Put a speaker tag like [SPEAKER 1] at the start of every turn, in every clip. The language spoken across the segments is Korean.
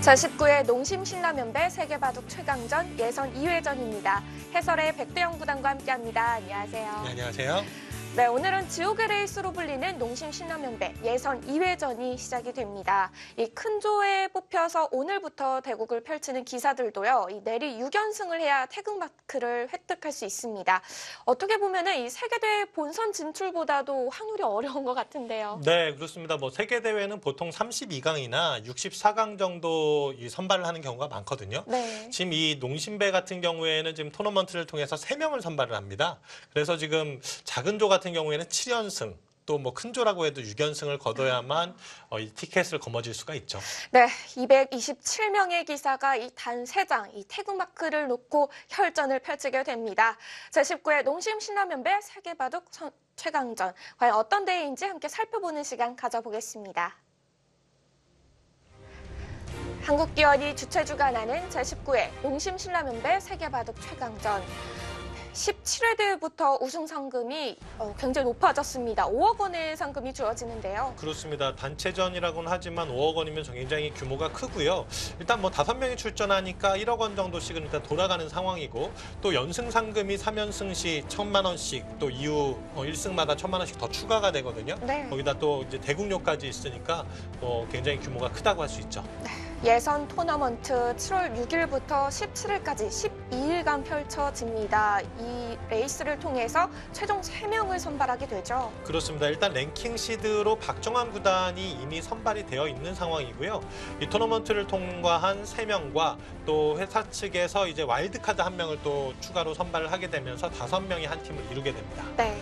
[SPEAKER 1] 제19회 농심 신라면배 세계바둑 최강전 예선 2회전입니다. 해설의 백대영 구단과 함께합니다. 안녕하세요.
[SPEAKER 2] 네, 안녕하세요.
[SPEAKER 1] 네, 오늘은 지옥의 레이스로 불리는 농심 신라면배 예선 2회전이 시작이 됩니다. 이 큰 조에 뽑혀서 오늘부터 대국을 펼치는 기사들도요, 이 내리 6연승을 해야 태극마크를 획득할 수 있습니다. 어떻게 보면은 이 세계대회 본선 진출보다도 확률이 어려운 것 같은데요.
[SPEAKER 2] 네, 그렇습니다. 세계대회는 보통 32강이나 64강 정도 선발을 하는 경우가 많거든요.
[SPEAKER 1] 네.
[SPEAKER 2] 지금 이 농심배 같은 경우에는 지금 토너먼트를 통해서 3명을 선발을 합니다. 그래서 지금 작은 조 같은 경우에는 7연승, 또 큰 조라고 해도 6연승을 거둬야만 이 티켓을 거머쥘 수가 있죠.
[SPEAKER 1] 네, 227명의 기사가 이 단 3장, 이 태극마크를 놓고 혈전을 펼치게 됩니다. 제19회 농심 신라면배 세계바둑 최강전, 과연 어떤 대회인지 함께 살펴보는 시간 가져보겠습니다. 한국기원이 주최 주관하는 제19회 농심 신라면배 세계바둑 최강전. 17회 대회부터 우승 상금이 굉장히 높아졌습니다. 5억 원의 상금이 주어지는데요.
[SPEAKER 2] 그렇습니다. 단체전이라고는 하지만 5억 원이면 굉장히 규모가 크고요. 일단 5명이 출전하니까 1억 원 정도씩은 일단 돌아가는 상황이고, 또 연승 상금이 3연승 시 1,000만 원씩, 또 이후 1승마다 1,000만 원씩 더 추가가 되거든요.
[SPEAKER 1] 네.
[SPEAKER 2] 거기다 또 이제 대국료까지 있으니까 굉장히 규모가 크다고 할 수 있죠.
[SPEAKER 1] 예선 토너먼트 7월 6일부터 17일까지 12일간 펼쳐집니다. 이 레이스를 통해서 최종 3명을 선발하게 되죠.
[SPEAKER 2] 그렇습니다. 일단 랭킹 시드로 박정환 구단이 이미 선발이 되어 있는 상황이고요. 이 토너먼트를 통과한 3명과 또 회사 측에서 이제 와일드카드 1명을 또 추가로 선발을 하게 되면서 5명이 한 팀을 이루게 됩니다.
[SPEAKER 1] 네.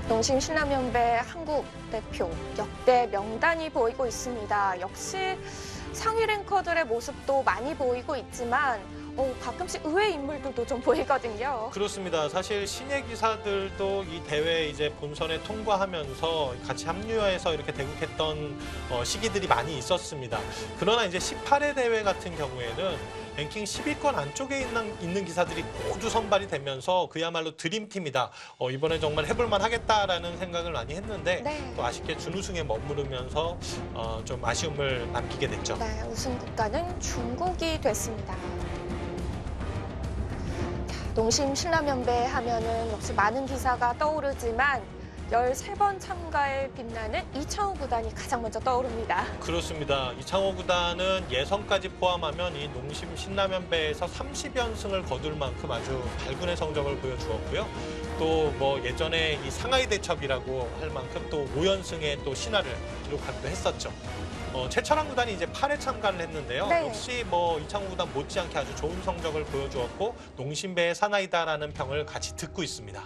[SPEAKER 1] 농심 신라면배 한국 대표 역대 명단이 보이고 있습니다. 역시 상위 랭커들의 모습도 많이 보이고 있지만 가끔씩 의외 인물들도 좀 보이거든요.
[SPEAKER 2] 그렇습니다. 사실 신예 기사들도 이 대회 이제 본선에 통과하면서 같이 합류해서 이렇게 대국했던 시기들이 많이 있었습니다. 그러나 이제 18회 대회 같은 경우에는 랭킹 10위권 안쪽에 있는 기사들이 모두 선발이 되면서 그야말로 드림팀이다. 이번에 정말 해볼만 하겠다라는 생각을 많이 했는데
[SPEAKER 1] 네.
[SPEAKER 2] 또 아쉽게 준우승에 머무르면서 좀 아쉬움을 남기게 됐죠.
[SPEAKER 1] 네, 우승 국가는 중국이 됐습니다. 농심 신라면배 하면은 역시 많은 기사가 떠오르지만 13번 참가에 빛나는 이창호 구단이 가장 먼저 떠오릅니다.
[SPEAKER 2] 그렇습니다. 이창호 구단은 예선까지 포함하면 이 농심 신라면배에서 30연승을 거둘 만큼 아주 발군의 성적을 보여주었고요. 또 예전에 이 상하이 대첩이라고 할 만큼 또 5연승의 또 신화를 기록하기도 했었죠. 최철환 구단이 이제 8회 참가를 했는데요.
[SPEAKER 1] 네.
[SPEAKER 2] 역시 이창호 구단 못지않게 아주 좋은 성적을 보여주었고 농심배의 사나이다라는 평을 같이 듣고 있습니다.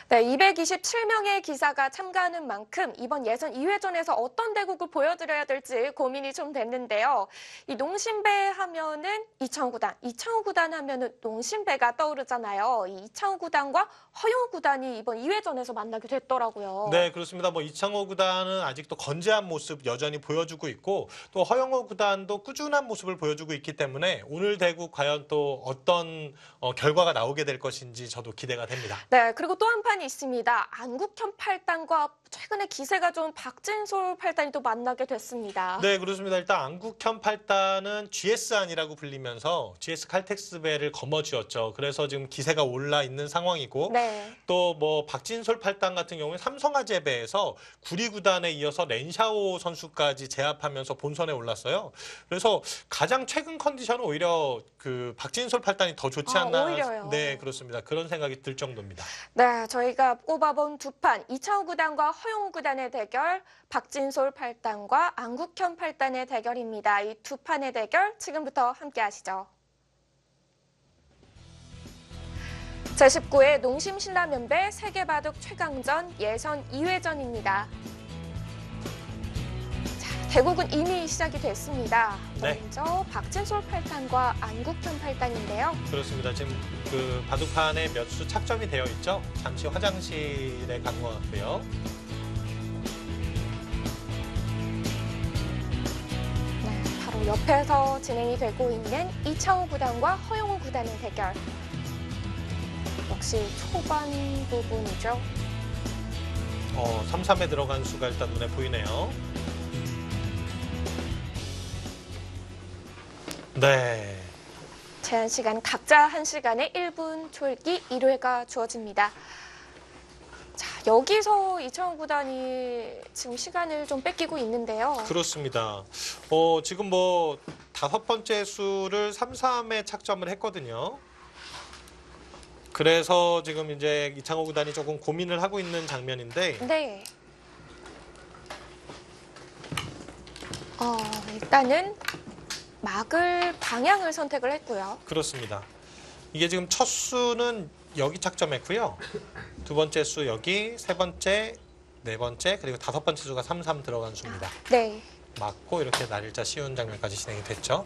[SPEAKER 1] 네, 227명의 기사가 참가하는 만큼 이번 예선 2회전에서 어떤 대국을 보여드려야 될지 고민이 좀 됐는데요. 이 농심배 하면은 이창호 구단 하면은 농심배가 떠오르잖아요. 이 이창호 구단과 허영우 구단이 이번 2회전에서 만나게 됐더라고요.
[SPEAKER 2] 네, 그렇습니다. 이창호 구단은 아직도 건재한 모습 여전히 보여주고 있고, 또 허영우 구단도 꾸준한 모습을 보여주고 있기 때문에 오늘 대국 과연 또 어떤 결과가 나오게 될 것인지 저도 기대가 됩니다.
[SPEAKER 1] 네, 그리고 또 한 판이 있습니다. 안국현 8단과 최근에 기세가 좋은 박진솔 8단이 또 만나게 됐습니다.
[SPEAKER 2] 네, 그렇습니다. 일단 안국현 8단은 GS안이라고 불리면서 GS 칼텍스배를 거머쥐었죠. 그래서 지금 기세가 올라 있는 상황이고,
[SPEAKER 1] 네.
[SPEAKER 2] 또 박진솔 8단 같은 경우는 삼성화재배에서 구리 구단에 이어서 렌샤오 선수까지 제압하면서 본선에 올랐어요. 그래서 가장 최근 컨디션은 오히려 그 박진솔 8단이 더 좋지 않나.
[SPEAKER 1] 오히려요.
[SPEAKER 2] 네, 그렇습니다. 그런 생각이 들 정도입니다.
[SPEAKER 1] 네, 저희가 꼽아본 두 판, 이창호 구단과 허영우 구단의 대결, 박진솔 8단과 안국현 8단의 대결입니다. 이 두 판의 대결 지금부터 함께 하시죠. 제19회 농심 신라면배 세계바둑 최강전 예선 2회전입니다. 대국은 이미 시작이 됐습니다.
[SPEAKER 2] 네.
[SPEAKER 1] 먼저 박진솔 8단과 안국현 8단인데요.
[SPEAKER 2] 그렇습니다. 지금 그 바둑판에 몇 수 착점이 되어 있죠. 잠시 화장실에 간 것 같고요.
[SPEAKER 1] 네, 바로 옆에서 진행이 되고 있는 이창호 구단과 허영우 구단의 대결. 역시 초반 부분이죠.
[SPEAKER 2] 3-3에 들어간 수가 일단 눈에 보이네요. 네.
[SPEAKER 1] 제한 시간 각자 1시간에 1분 초읽기 1회가 주어집니다. 자, 여기서 이창호 구단이 지금 시간을 좀 뺏기고 있는데요.
[SPEAKER 2] 그렇습니다. 지금 뭐 5번째 수를 3-3에 착점을 했거든요. 그래서 지금 이제 이창호 구단이 조금 고민을 하고 있는 장면인데
[SPEAKER 1] 네. 일단은 막을 방향을 선택을 했고요.
[SPEAKER 2] 그렇습니다. 이게 지금 첫 수는 여기 착점했고요. 2번째 수 여기, 3번째, 4번째, 그리고 5번째 수가 3-3 들어간 수입니다.
[SPEAKER 1] 네.
[SPEAKER 2] 맞고 이렇게 날일자 씌운 장면까지 진행이 됐죠.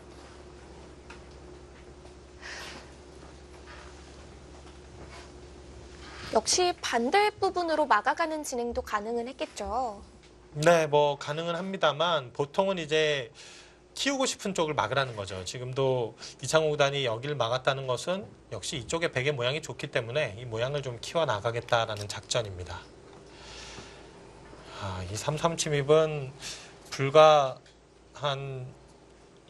[SPEAKER 1] 역시 반대 부분으로 막아가는 진행도 가능은 했겠죠.
[SPEAKER 2] 네, 뭐 가능은 합니다만 보통은 이제 키우고 싶은 쪽을 막으라는 거죠. 지금도 이창호 구단이 여기를 막았다는 것은 역시 이쪽에 베개 모양이 좋기 때문에 이 모양을 좀 키워 나가겠다라는 작전입니다. 이 3-3 침입은 불과 한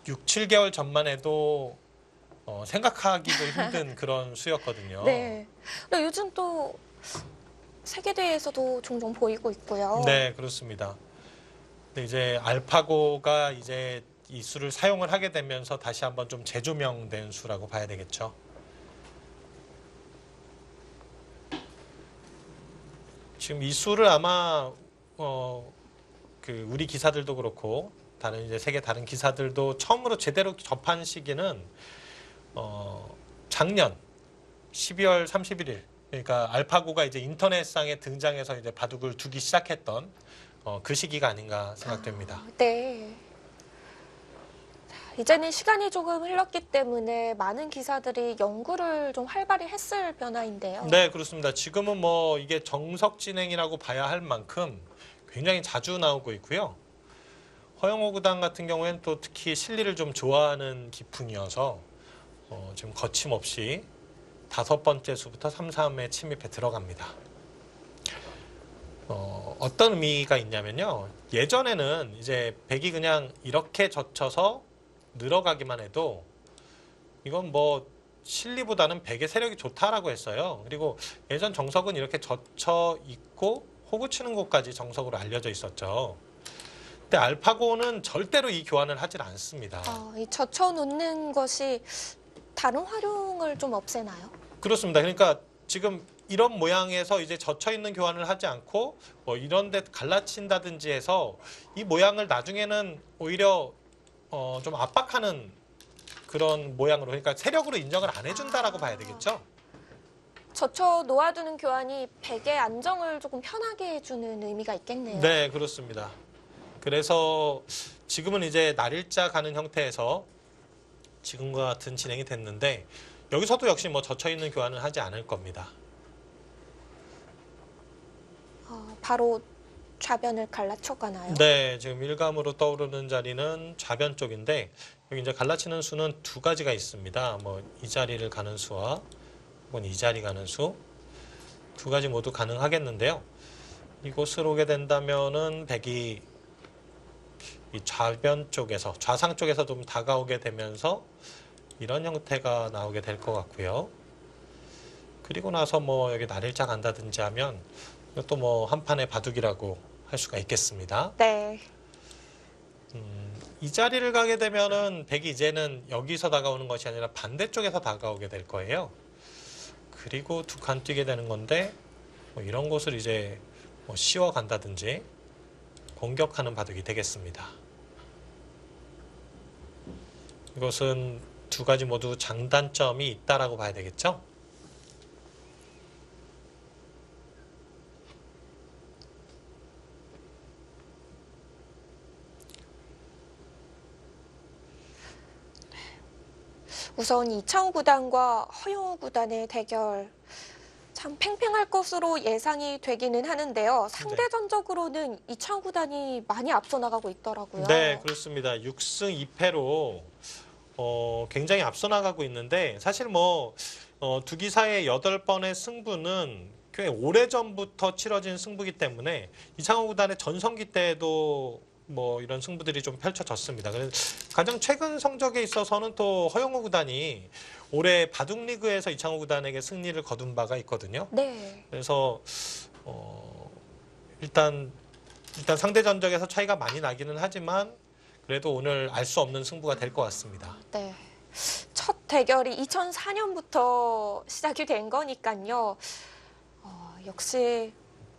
[SPEAKER 2] 6-7개월 전만 해도 생각하기도 힘든 그런 수였거든요.
[SPEAKER 1] 네. 근데 요즘 또 세계대회에서도 종종 보이고 있고요.
[SPEAKER 2] 네, 그렇습니다. 근데 이제 알파고가 이제 이 수를 사용을 하게 되면서 다시 한번 좀 재조명된 수라고 봐야 되겠죠. 지금 이 수를 아마 우리 기사들도 그렇고 다른 이제 세계 다른 기사들도 처음으로 제대로 접한 시기는 작년 12월 31일 그러니까 알파고가 이제 인터넷상에 등장해서 이제 바둑을 두기 시작했던 그 시기가 아닌가 생각됩니다.
[SPEAKER 1] 네. 이제는 시간이 조금 흘렀기 때문에 많은 기사들이 연구를 좀 활발히 했을 변화인데요.
[SPEAKER 2] 네, 그렇습니다. 지금은 뭐 이게 정석 진행이라고 봐야 할 만큼 굉장히 자주 나오고 있고요. 허영호 구단 같은 경우에는 또 특히 실리를 좀 좋아하는 기풍이어서 지금 거침없이 5번째 수부터 3-3에 침입해 들어갑니다. 어떤 의미가 있냐면요. 예전에는 이제 백이 그냥 이렇게 젖혀서 늘어가기만 해도 이건 뭐 실리보다는 백의 세력이 좋다라고 했어요. 그리고 예전 정석은 이렇게 젖혀 있고 호구 치는 곳까지 정석으로 알려져 있었죠. 근데 알파고는 절대로 이 교환을 하질 않습니다.
[SPEAKER 1] 이 젖혀놓는 것이 다른 활용을 좀 없애나요?
[SPEAKER 2] 그렇습니다. 그러니까 지금 이런 모양에서 이제 젖혀 있는 교환을 하지 않고 뭐 이런 데 갈라친다든지 해서 이 모양을 나중에는 오히려 좀 압박하는 그런 모양으로 그러니까 세력으로 인정을 안 해준다라고 봐야 되겠죠.
[SPEAKER 1] 젖혀 놓아두는 교환이 백의 안정을 조금 편하게 해주는 의미가 있겠네요.
[SPEAKER 2] 네, 그렇습니다. 그래서 지금은 이제 날일자 가는 형태에서 지금과 같은 진행이 됐는데 여기서도 역시 뭐 젖혀 있는 교환을 하지 않을 겁니다.
[SPEAKER 1] 바로 좌변을 갈라쳐 가나요?
[SPEAKER 2] 네, 지금 일감으로 떠오르는 자리는 좌변 쪽인데 여기 이제 갈라치는 수는 2가지가 있습니다. 뭐 이 자리를 가는 수와 혹은 이 자리 가는 수 2가지 모두 가능하겠는데요. 이곳으로 오게 된다면은 백이 이 좌변 쪽에서 좌상 쪽에서 좀 다가오게 되면서 이런 형태가 나오게 될 것 같고요. 그리고 나서 뭐 여기 날일자 간다든지 하면 이것도 뭐 한판의 바둑이라고 할 수가 있겠습니다.
[SPEAKER 1] 네.
[SPEAKER 2] 이 자리를 가게 되면은 백이 이제는 여기서 다가오는 것이 아니라 반대쪽에서 다가오게 될 거예요. 그리고 2칸 뛰게 되는 건데 뭐 이런 곳을 이제 뭐 씌워 간다든지 공격하는 바둑이 되겠습니다. 이것은 2가지 모두 장단점이 있다라고 봐야 되겠죠.
[SPEAKER 1] 우선 이창호 구단과 허영호 구단의 대결 참 팽팽할 것으로 예상이 되기는 하는데요. 상대 전적으로는 이창호 구단이 많이 앞서 나가고 있더라고요.
[SPEAKER 2] 네, 그렇습니다. 6승 2패로 굉장히 앞서 나가고 있는데 사실 뭐 두 기사의 8번의 승부는 꽤 오래전부터 치러진 승부기 때문에 이창호 구단의 전성기 때도 뭐 이런 승부들이 좀 펼쳐졌습니다. 그래서 가장 최근 성적에 있어서는 또 허영우 구단이 올해 바둑리그에서 이창호 구단에게 승리를 거둔 바가 있거든요.
[SPEAKER 1] 네.
[SPEAKER 2] 그래서 일단 상대 전적에서 차이가 많이 나기는 하지만 그래도 오늘 알 수 없는 승부가 될 것 같습니다.
[SPEAKER 1] 네. 첫 대결이 2004년부터 시작이 된 거니까요. 역시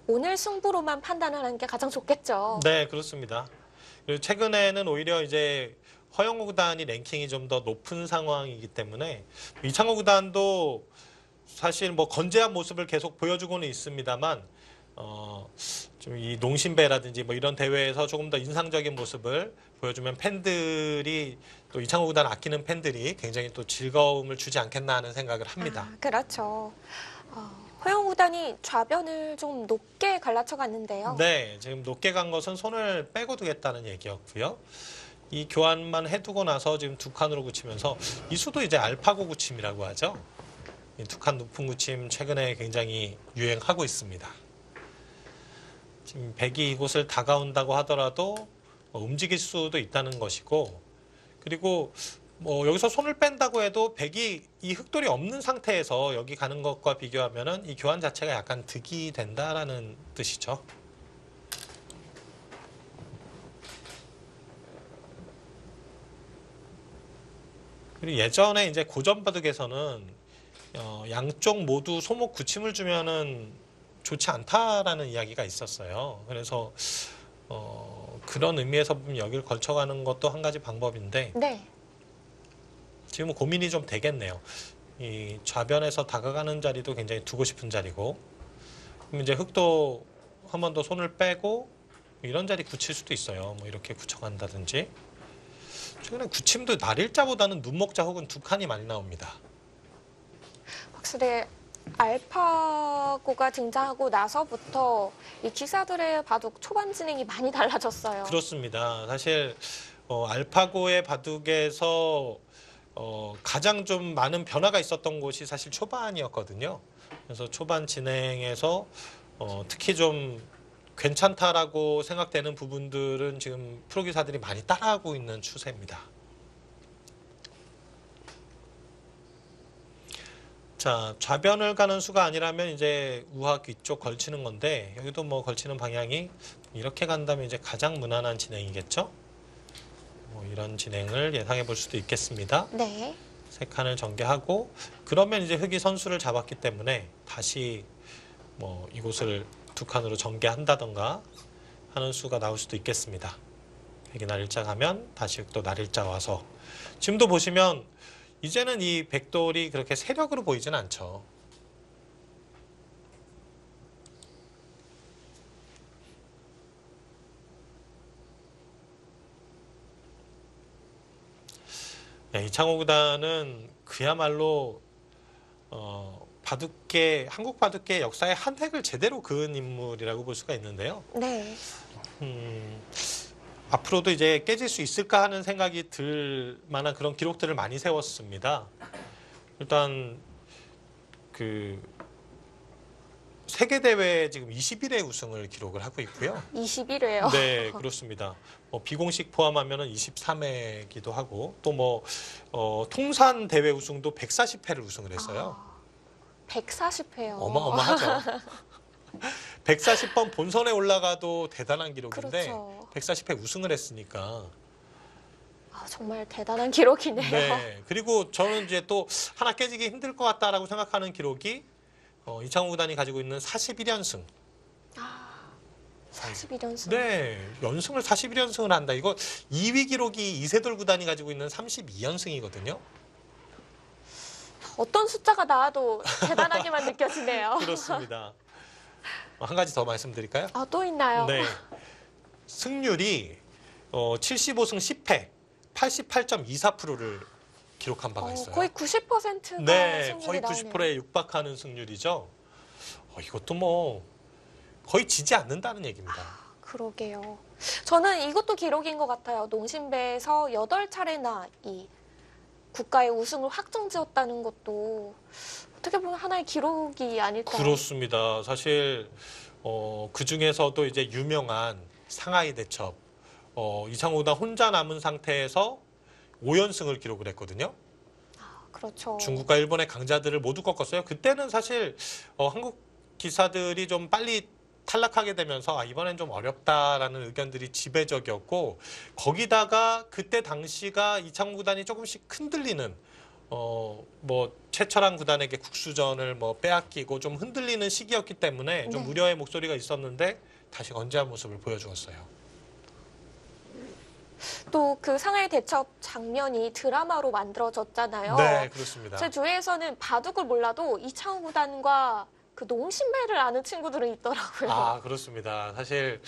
[SPEAKER 1] 오늘 승부로만 판단하는 게 가장 좋겠죠.
[SPEAKER 2] 네, 그렇습니다. 그리고 최근에는 오히려 이제 허영우 구단이 랭킹이 좀 더 높은 상황이기 때문에 이창호 구단도 사실 뭐 건재한 모습을 계속 보여주고는 있습니다만 좀 이 농심배라든지 뭐 이런 대회에서 조금 더 인상적인 모습을 보여주면 팬들이 또 이창호 구단 아끼는 팬들이 굉장히 또 즐거움을 주지 않겠나 하는 생각을 합니다.
[SPEAKER 1] 그렇죠. 허영우 구단이 좌변을 좀 높게 갈라쳐 갔는데요.
[SPEAKER 2] 네, 지금 높게 간 것은 손을 빼고 두겠다는 얘기였고요. 이 교환만 해두고 나서 지금 두 칸으로 굳히면서 이 수도 이제 알파고 굳힘이라고 하죠. 이 두 칸 높은 굳힘 최근에 굉장히 유행하고 있습니다. 지금 백이 이곳을 다가온다고 하더라도 움직일 수도 있다는 것이고, 그리고 뭐 여기서 손을 뺀다고 해도 백이 이 흑돌이 없는 상태에서 여기 가는 것과 비교하면은 이 교환 자체가 약간 득이 된다라는 뜻이죠. 그리고 예전에 이제 고전 바둑에서는 양쪽 모두 소목 굳힘을 주면은 좋지 않다라는 이야기가 있었어요. 그래서 그런 의미에서 보면 여기를 걸쳐가는 것도 한 가지 방법인데
[SPEAKER 1] 네.
[SPEAKER 2] 지금은 고민이 좀 되겠네요. 이 좌변에서 다가가는 자리도 굉장히 두고 싶은 자리고, 그럼 이제 흑도 한 번 더 손을 빼고 이런 자리 굳힐 수도 있어요. 뭐 이렇게 굳혀간다든지. 최근에 굳힘도 날일자보다는 눈목자 혹은 두 칸이 많이 나옵니다.
[SPEAKER 1] 확실히 알파고가 등장하고 나서부터 이 기사들의 바둑 초반 진행이 많이 달라졌어요.
[SPEAKER 2] 그렇습니다. 사실 알파고의 바둑에서 가장 좀 많은 변화가 있었던 곳이 사실 초반이었거든요. 그래서 초반 진행에서 특히 좀 괜찮다라고 생각되는 부분들은 지금 프로기사들이 많이 따라하고 있는 추세입니다. 자, 좌변을 가는 수가 아니라면 이제 우학 위쪽 걸치는 건데 여기도 뭐 걸치는 방향이 이렇게 간다면 이제 가장 무난한 진행이겠죠? 뭐 이런 진행을 예상해 볼 수도 있겠습니다.
[SPEAKER 1] 네.
[SPEAKER 2] 세 칸을 전개하고 그러면 이제 흑이 선수를 잡았기 때문에 다시 뭐 이곳을 두 칸으로 전개한다던가 하는 수가 나올 수도 있겠습니다. 백이 날일자 가면 다시 흑도 날일자 와서 지금도 보시면 이제는 이 백돌이 그렇게 세력으로 보이진 않죠. 네, 이창호 구단은 그야말로 한국 바둑계 역사의 한 획을 제대로 그은 인물이라고 볼 수가 있는데요.
[SPEAKER 1] 네.
[SPEAKER 2] 앞으로도 이제 깨질 수 있을까 하는 생각이 들 만한 그런 기록들을 많이 세웠습니다. 일단 그 세계 대회 지금 21회 우승을 기록을 하고 있고요.
[SPEAKER 1] 21회요.
[SPEAKER 2] 네, 그렇습니다. 비공식 포함하면은 23회기도 하고 또 뭐 통산 대회 우승도 140회를 우승을 했어요.
[SPEAKER 1] 140회요.
[SPEAKER 2] 어마어마하죠. 140번 본선에 올라가도 대단한 기록인데
[SPEAKER 1] 그렇죠.
[SPEAKER 2] 140회 우승을 했으니까.
[SPEAKER 1] 정말 대단한 기록이네요.
[SPEAKER 2] 네. 그리고 저는 이제 또 하나 깨지기 힘들 것 같다라고 생각하는 기록이 이창호 구단이 가지고 있는 41연승.
[SPEAKER 1] 41연승.
[SPEAKER 2] 네. 연승을 41연승을 한다. 이거 2위 기록이 이세돌 구단이 가지고 있는 32연승이거든요.
[SPEAKER 1] 어떤 숫자가 나와도 대단하게만 느껴지네요.
[SPEAKER 2] 그렇습니다. 한 가지 더 말씀드릴까요?
[SPEAKER 1] 또 있나요?
[SPEAKER 2] 네. 승률이 75승 10패 88.24%를 기록한 바가 있어요.
[SPEAKER 1] 거의 90%가
[SPEAKER 2] 네,
[SPEAKER 1] 승률이
[SPEAKER 2] 거의
[SPEAKER 1] 나오네요.
[SPEAKER 2] 90%에 육박하는 승률이죠. 이것도 뭐 거의 지지 않는다는 얘기입니다.
[SPEAKER 1] 국가의 우승을 확정지었다는 것도 어떻게 보면 하나의 기록이 아닐까요?
[SPEAKER 2] 그렇습니다. 사실 그 중에서도 이제 유명한 상하이 대첩 이창호 구단 혼자 남은 상태에서 5연승을 기록을 했거든요.
[SPEAKER 1] 그렇죠.
[SPEAKER 2] 중국과 일본의 강자들을 모두 꺾었어요. 그때는 사실 한국 기사들이 좀 빨리 탈락하게 되면서 이번엔 좀 어렵다라는 의견들이 지배적이었고, 거기다가 그때 당시가 이창호 구단이 조금씩 흔들리는 뭐 최철한 구단에게 국수전을 뭐 빼앗기고 좀 흔들리는 시기였기 때문에 좀
[SPEAKER 1] 네.
[SPEAKER 2] 우려의 목소리가 있었는데 다시 건재한 모습을 보여주었어요.
[SPEAKER 1] 또 그 상하이 대첩 장면이 드라마로 만들어졌잖아요.
[SPEAKER 2] 네, 그렇습니다.
[SPEAKER 1] 제 주위에서는 바둑을 몰라도 이창호 구단과 그 농심배를 아는 친구들은 있더라고요.
[SPEAKER 2] 그렇습니다. 사실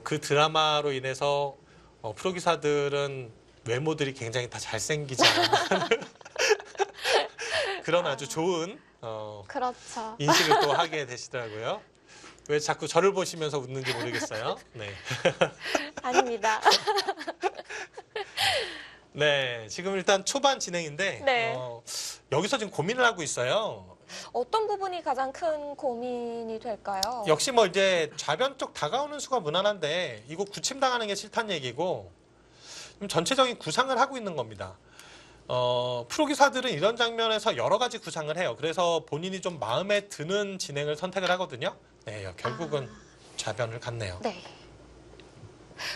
[SPEAKER 2] 그 드라마로 인해서 프로 기사들은 외모들이 굉장히 다 잘생기지 않은 그런 아주 좋은
[SPEAKER 1] 그렇죠.
[SPEAKER 2] 인식을 또 하게 되시더라고요. 왜 자꾸 저를 보시면서 웃는지 모르겠어요. 네.
[SPEAKER 1] 아닙니다.
[SPEAKER 2] 네, 지금 일단 초반 진행인데
[SPEAKER 1] 네.
[SPEAKER 2] 여기서 지금 고민을 하고 있어요.
[SPEAKER 1] 어떤 부분이 가장 큰 고민이 될까요?
[SPEAKER 2] 역시 뭐 이제 좌변 쪽 다가오는 수가 무난한데 이거 구침당하는 게 싫다는 얘기고 좀 전체적인 구상을 하고 있는 겁니다. 프로 기사들은 이런 장면에서 여러 가지 구상을 해요. 그래서 본인이 좀 마음에 드는 진행을 선택을 하거든요. 네, 결국은 좌변을 갔네요.
[SPEAKER 1] 네.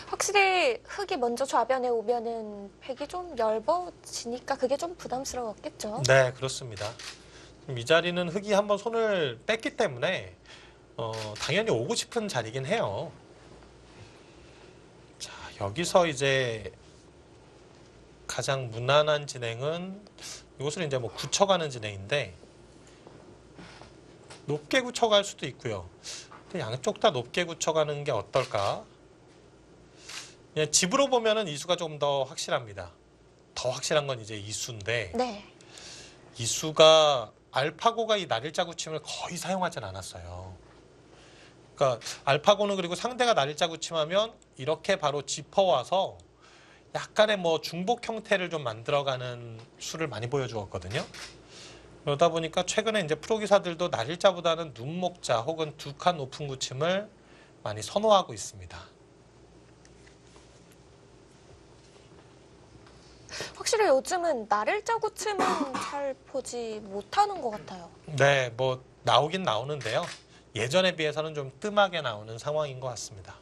[SPEAKER 1] 확실히 흙이 먼저 좌변에 오면은 백이 좀 얇아지니까 그게 좀 부담스러웠겠죠.
[SPEAKER 2] 네, 그렇습니다. 이 자리는 흙이 한번 손을 뺐기 때문에 당연히 오고 싶은 자리긴 해요. 자, 여기서 이제 가장 무난한 진행은 이것을 이제 뭐 굳혀가는 진행인데 높게 굳혀갈 수도 있고요. 근데 양쪽 다 높게 굳혀가는 게 어떨까? 그냥 집으로 보면은 이수가 조금 더 확실합니다. 더 확실한 건 이제 이수인데
[SPEAKER 1] 네.
[SPEAKER 2] 이수가 알파고가 이 날일자 굳힘을 거의 사용하진 않았어요. 그러니까 알파고는 그리고 상대가 날일자 굳힘하면 이렇게 바로 짚어와서 약간의 뭐 중복 형태를 좀 만들어가는 수를 많이 보여주었거든요. 그러다 보니까 최근에 이제 프로 기사들도 날일자보다는 눈목자 혹은 두 칸 높은 굳힘을 많이 선호하고 있습니다.
[SPEAKER 1] 확실히 요즘은 날일자 구침은 잘 보지 못하는 것 같아요.
[SPEAKER 2] 네, 뭐 나오긴 나오는데요. 예전에 비해서는 좀 뜸하게 나오는 상황인 것 같습니다.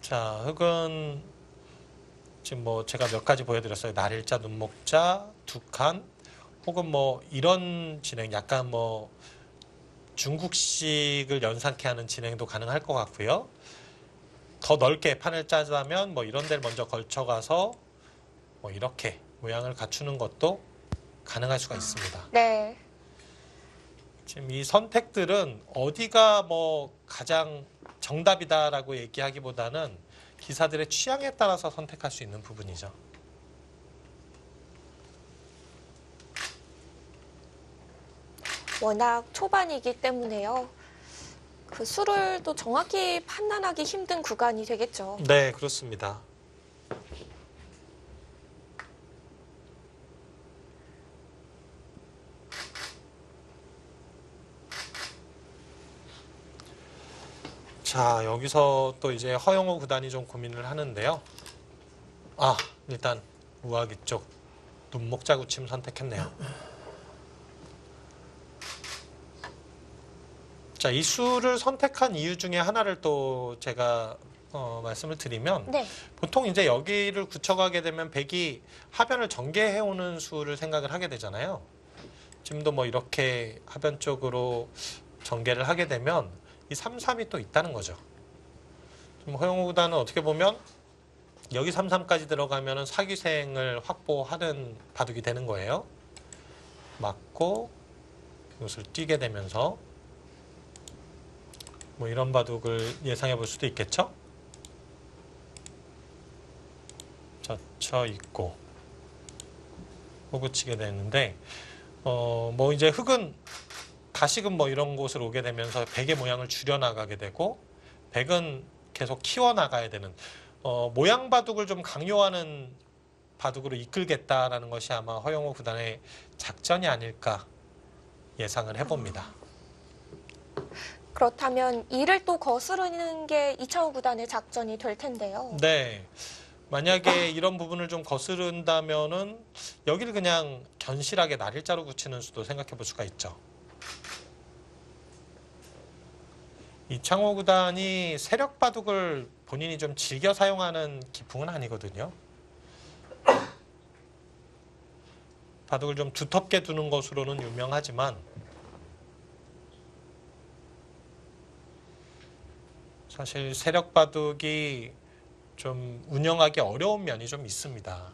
[SPEAKER 2] 자, 흙은 지금 뭐 제가 몇 가지 보여드렸어요. 날일자, 눈목자, 두 칸, 혹은 뭐 이런 진행, 약간 뭐 중국식을 연상케 하는 진행도 가능할 것 같고요. 더 넓게 판을 짜자면 뭐 이런 데를 먼저 걸쳐가서 뭐 이렇게 모양을 갖추는 것도 가능할 수가 있습니다.
[SPEAKER 1] 네.
[SPEAKER 2] 지금 이 선택들은 어디가 뭐 가장 정답이다라고 얘기하기보다는 기사들의 취향에 따라서 선택할 수 있는 부분이죠.
[SPEAKER 1] 워낙 초반이기 때문에요. 그 수를 또 정확히 판단하기 힘든 구간이 되겠죠.
[SPEAKER 2] 네, 그렇습니다. 자, 여기서 또 이제 허영호 구단이 좀 고민을 하는데요. 일단 우아기 쪽 눈목자 굳힘 선택했네요. 자, 이 수를 선택한 이유 중에 하나를 또 제가 말씀을 드리면
[SPEAKER 1] 네.
[SPEAKER 2] 보통 이제 여기를 굳혀가게 되면 백이 하변을 전개해오는 수를 생각을 하게 되잖아요. 지금도 뭐 이렇게 하변 쪽으로 전개를 하게 되면 이 3-3이 또 있다는 거죠. 지금 허영호 구단은 어떻게 보면 여기 3-3까지 들어가면 사기생을 확보하는 바둑이 되는 거예요. 맞고 이것을 뛰게 되면서 뭐 이런 바둑을 예상해 볼 수도 있겠죠. 젖혀 있고 호구치게 되는데 뭐 이제 흙은 다시금 뭐 이런 곳을 오게 되면서 백의 모양을 줄여나가게 되고 백은 계속 키워나가야 되는 모양 바둑을 좀 강요하는 바둑으로 이끌겠다라는 것이 아마 허영우 구단의 작전이 아닐까 예상을 해봅니다.
[SPEAKER 1] 그렇다면 이를 또 거스르는 게 이창호 구단의 작전이 될 텐데요.
[SPEAKER 2] 네. 만약에 이런 부분을 좀 거스른다면은 여기를 그냥 견실하게 날일자로 굳히는 수도 생각해 볼 수가 있죠. 이창호 구단이 세력 바둑을 본인이 좀 즐겨 사용하는 기풍은 아니거든요. 바둑을 좀 두텁게 두는 것으로는 유명하지만 사실 세력 바둑이 좀 운영하기 어려운 면이 좀 있습니다.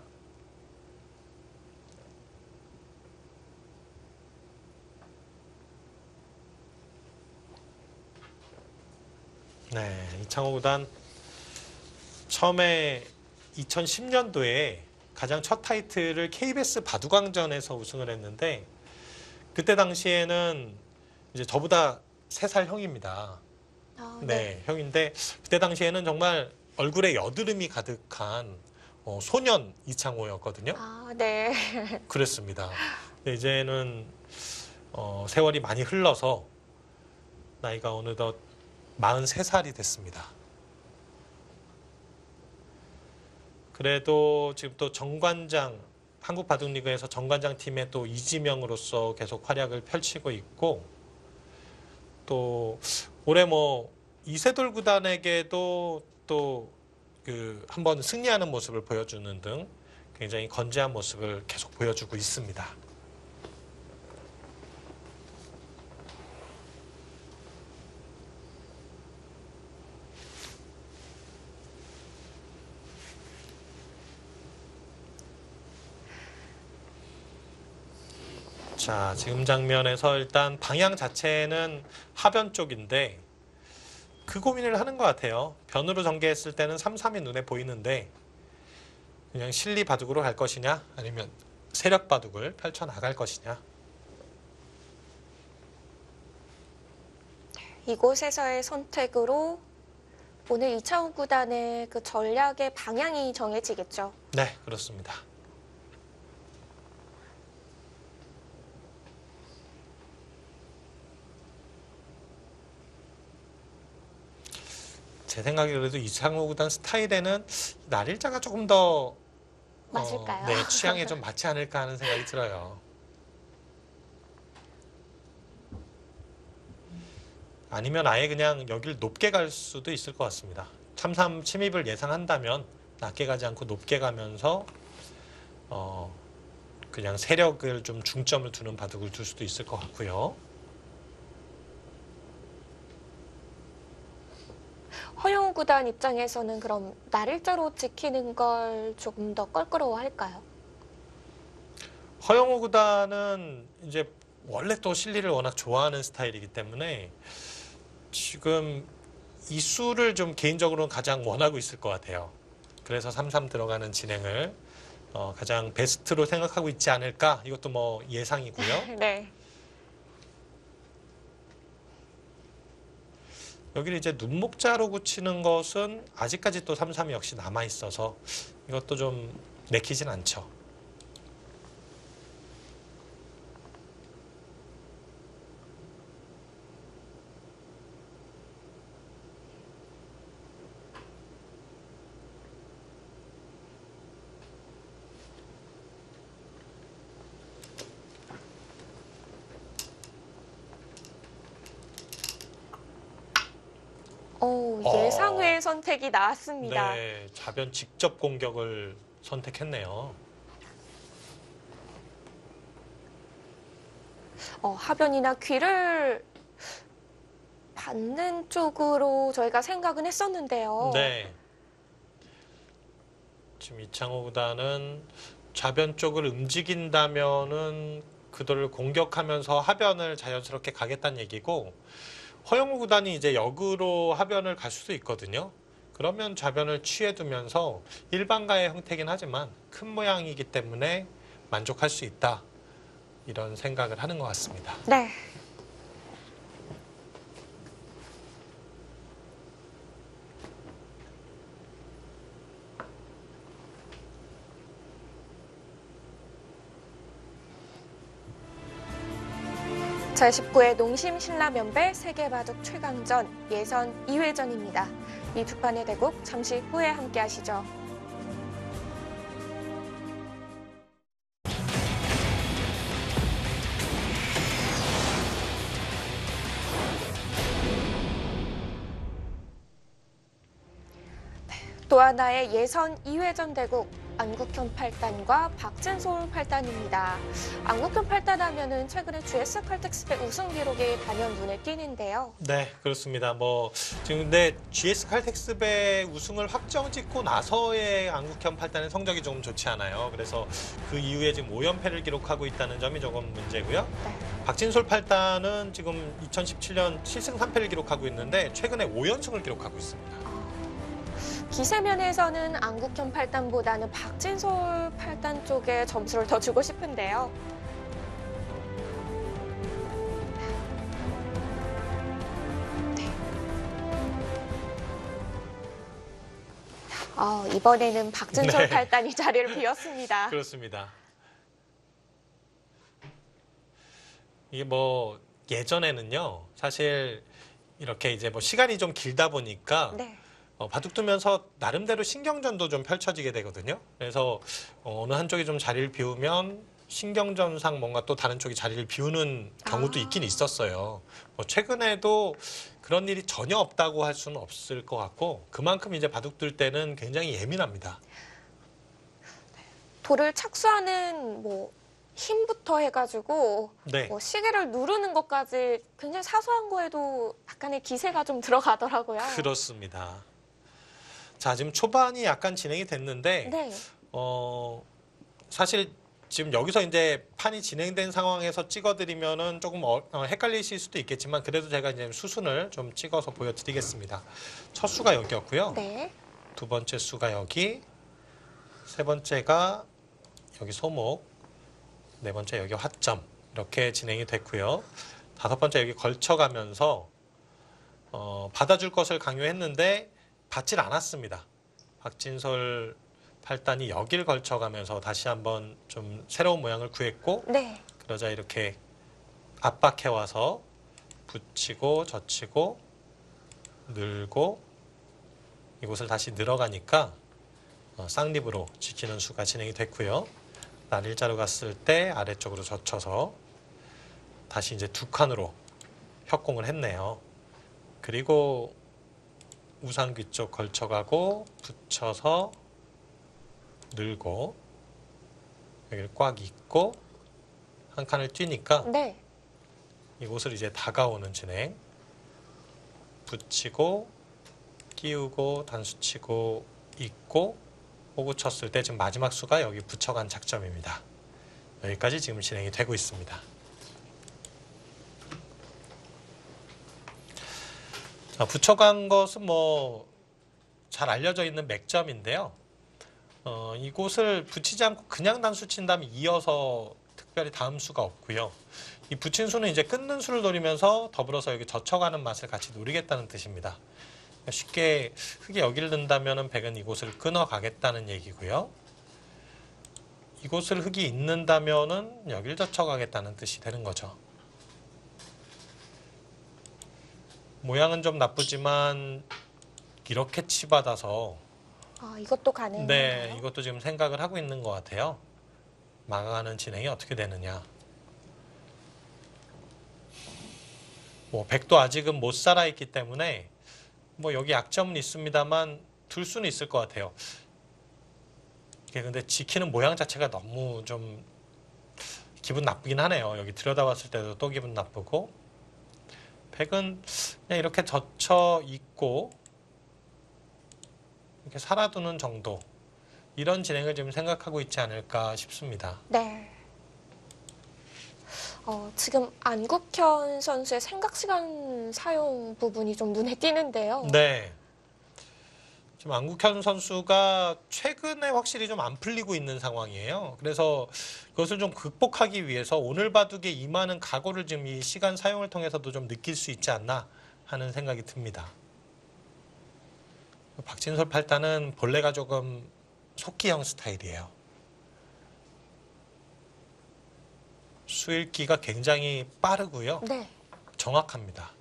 [SPEAKER 2] 네, 이창호 구단 처음에 2010년도에 가장 첫 타이틀을 KBS 바둑왕전에서 우승을 했는데 그때 당시에는 이제 저보다 3살 형입니다. 네, 형인데 그때 당시에는 정말 얼굴에 여드름이 가득한 소년 이창호였거든요.
[SPEAKER 1] 네.
[SPEAKER 2] 그랬습니다. 근데 이제는 세월이 많이 흘러서 나이가 어느덧 43살이 됐습니다. 그래도 지금 또 정관장, 한국바둑리그에서 정관장 팀의 또 이지명으로서 계속 활약을 펼치고 있고 또 올해 뭐 이세돌 구단에게도 또 한번 승리하는 모습을 보여주는 등 굉장히 건재한 모습을 계속 보여주고 있습니다. 자, 지금 장면에서 일단 방향 자체는 하변 쪽인데 그 고민을 하는 것 같아요. 변으로 전개했을 때는 3-3이 눈에 보이는데 그냥 실리 바둑으로 갈 것이냐 아니면 세력 바둑을 펼쳐나갈 것이냐.
[SPEAKER 1] 이곳에서의 선택으로 오늘 이창호 구단의 그 전략의 방향이 정해지겠죠.
[SPEAKER 2] 네, 그렇습니다. 제 생각에 그래도 이창호 구단 스타일에는 날일자가 조금 더
[SPEAKER 1] 맞을까요?
[SPEAKER 2] 네, 취향에 좀 맞지 않을까 하는 생각이 들어요. 아니면 아예 그냥 여기를 높게 갈 수도 있을 것 같습니다. 3-3 침입을 예상한다면 낮게 가지 않고 높게 가면서 그냥 세력을 좀 중점을 두는 바둑을 둘 수도 있을 것 같고요.
[SPEAKER 1] 허영우 구단 입장에서는 그럼 날일자로 지키는 걸 조금 더 껄끄러워할까요?
[SPEAKER 2] 허영우 구단은 이제 원래 또 실리를 워낙 좋아하는 스타일이기 때문에 지금 이 수를 좀 개인적으로는 가장 원하고 있을 것 같아요. 그래서 3-3 들어가는 진행을 가장 베스트로 생각하고 있지 않을까? 이것도 뭐 예상이고요.
[SPEAKER 1] 네.
[SPEAKER 2] 여기를 이제 눈목자로 굳히는 것은 아직까지 또 3-3이 역시 남아 있어서 이것도 좀 내키진 않죠.
[SPEAKER 1] 예상외의 선택이 나왔습니다.
[SPEAKER 2] 네, 좌변 직접 공격을 선택했네요.
[SPEAKER 1] 하변이나 귀를 받는 쪽으로 저희가 생각은 했었는데요.
[SPEAKER 2] 네. 지금 이창호 구단은 좌변 쪽을 움직인다면은 그들을 공격하면서 하변을 자연스럽게 가겠다는 얘기고 허영우 구단이 이제 역으로 하변을 갈 수도 있거든요. 그러면 좌변을 취해두면서 일반가의 형태긴 하지만 큰 모양이기 때문에 만족할 수 있다. 이런 생각을 하는 것 같습니다.
[SPEAKER 1] 네. 제19회 농심 신라면배 세계바둑 최강전 예선 2회전입니다. 이 두 판의 대국 잠시 후에 함께 하시죠. 또 하나의 예선 2회전 대국 안국현 8단과 박진솔 8단입니다. 안국현 8단 하면은 최근에 GS 칼텍스배 우승 기록이 단연 눈에 띄는데요.
[SPEAKER 2] 네, 그렇습니다. 지금 근데 GS 칼텍스배 우승을 확정짓고 나서의 안국현 8단의 성적이 조금 좋지 않아요. 그래서 그 이후에 지금 5연패를 기록하고 있다는 점이 조금 문제고요.
[SPEAKER 1] 네.
[SPEAKER 2] 박진솔 8단은 지금 2017년 7승 3패를 기록하고 있는데 최근에 5연승을 기록하고 있습니다.
[SPEAKER 1] 기세면에서는 안국현 8단보다는 박진솔 8단 쪽에 점수를 더 주고 싶은데요. 네. 이번에는 박진솔
[SPEAKER 2] 네.
[SPEAKER 1] 8단이 자리를 비웠습니다.
[SPEAKER 2] 그렇습니다. 이게 예전에는요, 사실 이렇게 이제 시간이 좀 길다 보니까
[SPEAKER 1] 네.
[SPEAKER 2] 바둑 두면서 나름대로 신경전도 좀 펼쳐지게 되거든요. 그래서 어느 한쪽이 좀 자리를 비우면 신경전상 뭔가 또 다른 쪽이 자리를 비우는 경우도 있긴 있었어요. 최근에도 그런 일이 전혀 없다고 할 수는 없을 것 같고 그만큼 이제 바둑 둘 때는 굉장히 예민합니다.
[SPEAKER 1] 돌을 착수하는 힘부터 해가지고
[SPEAKER 2] 네.
[SPEAKER 1] 시계를 누르는 것까지 굉장히 사소한 거에도 약간의 기세가 좀 들어가더라고요.
[SPEAKER 2] 그렇습니다. 자, 지금 초반이 약간 진행이 됐는데
[SPEAKER 1] 네.
[SPEAKER 2] 사실 지금 여기서 이제 판이 진행된 상황에서 찍어드리면은 조금 헷갈리실 수도 있겠지만 그래도 제가 이제 수순을 좀 찍어서 보여드리겠습니다. 첫 수가 여기였고요.
[SPEAKER 1] 네.
[SPEAKER 2] 두 번째 수가 여기, 세 번째가 여기 소목, 네 번째 여기 화점 이렇게 진행이 됐고요. 다섯 번째 여기 걸쳐가면서 받아줄 것을 강요했는데 받질 않았습니다. 박진솔 8단이 여길 걸쳐가면서 다시 한번 좀 새로운 모양을 구했고
[SPEAKER 1] 네.
[SPEAKER 2] 그러자 이렇게 압박해와서 붙이고 젖히고 늘고 이곳을 다시 늘어가니까 쌍립으로 지키는 수가 진행이 됐고요. 날 일자로 갔을 때 아래쪽으로 젖혀서 다시 이제 두 칸으로 협공을 했네요. 그리고 우상귀 쪽 걸쳐가고 붙여서 늘고 여기를 꽉 잇고 한 칸을 뛰니까
[SPEAKER 1] 네.
[SPEAKER 2] 이곳을 이제 다가오는 진행 붙이고 끼우고 단수치고 잇고 호구 쳤을 때 지금 마지막 수가 여기 붙여간 작점입니다. 여기까지 지금 진행이 되고 있습니다. 자, 붙여간 것은 잘 알려져 있는 맥점인데요. 이곳을 붙이지 않고 그냥 단수 친다면 이어서 특별히 다음 수가 없고요. 이 붙인 수는 이제 끊는 수를 노리면서 더불어서 여기 젖혀가는 맛을 같이 노리겠다는 뜻입니다. 쉽게 흙이 여기를 넣는다면 백은 이곳을 끊어가겠다는 얘기고요. 이곳을 흙이 잇는다면 여기를 젖혀가겠다는 뜻이 되는 거죠. 모양은 좀 나쁘지만 이렇게 치받아서
[SPEAKER 1] 이것도 가능해요.
[SPEAKER 2] 네, 이것도 지금 생각을 하고 있는 것 같아요. 막아가는 진행이 어떻게 되느냐. 백도 아직은 못 살아있기 때문에 여기 약점은 있습니다만 둘 수는 있을 것 같아요. 이게 근데 지키는 모양 자체가 너무 좀 기분 나쁘긴 하네요. 여기 들여다봤을 때도 또 기분 나쁘고 백은 그냥 이렇게 젖혀 있고 이렇게 살아두는 정도 이런 진행을 지금 생각하고 있지 않을까 싶습니다.
[SPEAKER 1] 네. 지금 안국현 선수의 생각 시간 사용 부분이 좀 눈에 띄는데요.
[SPEAKER 2] 네. 지금 안국현 선수가 최근에 확실히 좀 안 풀리고 있는 상황이에요. 그래서 그것을 좀 극복하기 위해서 오늘 바둑에 임하는 각오를 지금 이 시간 사용을 통해서도 좀 느낄 수 있지 않나 하는 생각이 듭니다. 박진솔 8단은 본래가 조금 속기형 스타일이에요. 수읽기가 굉장히 빠르고요.
[SPEAKER 1] 네.
[SPEAKER 2] 정확합니다.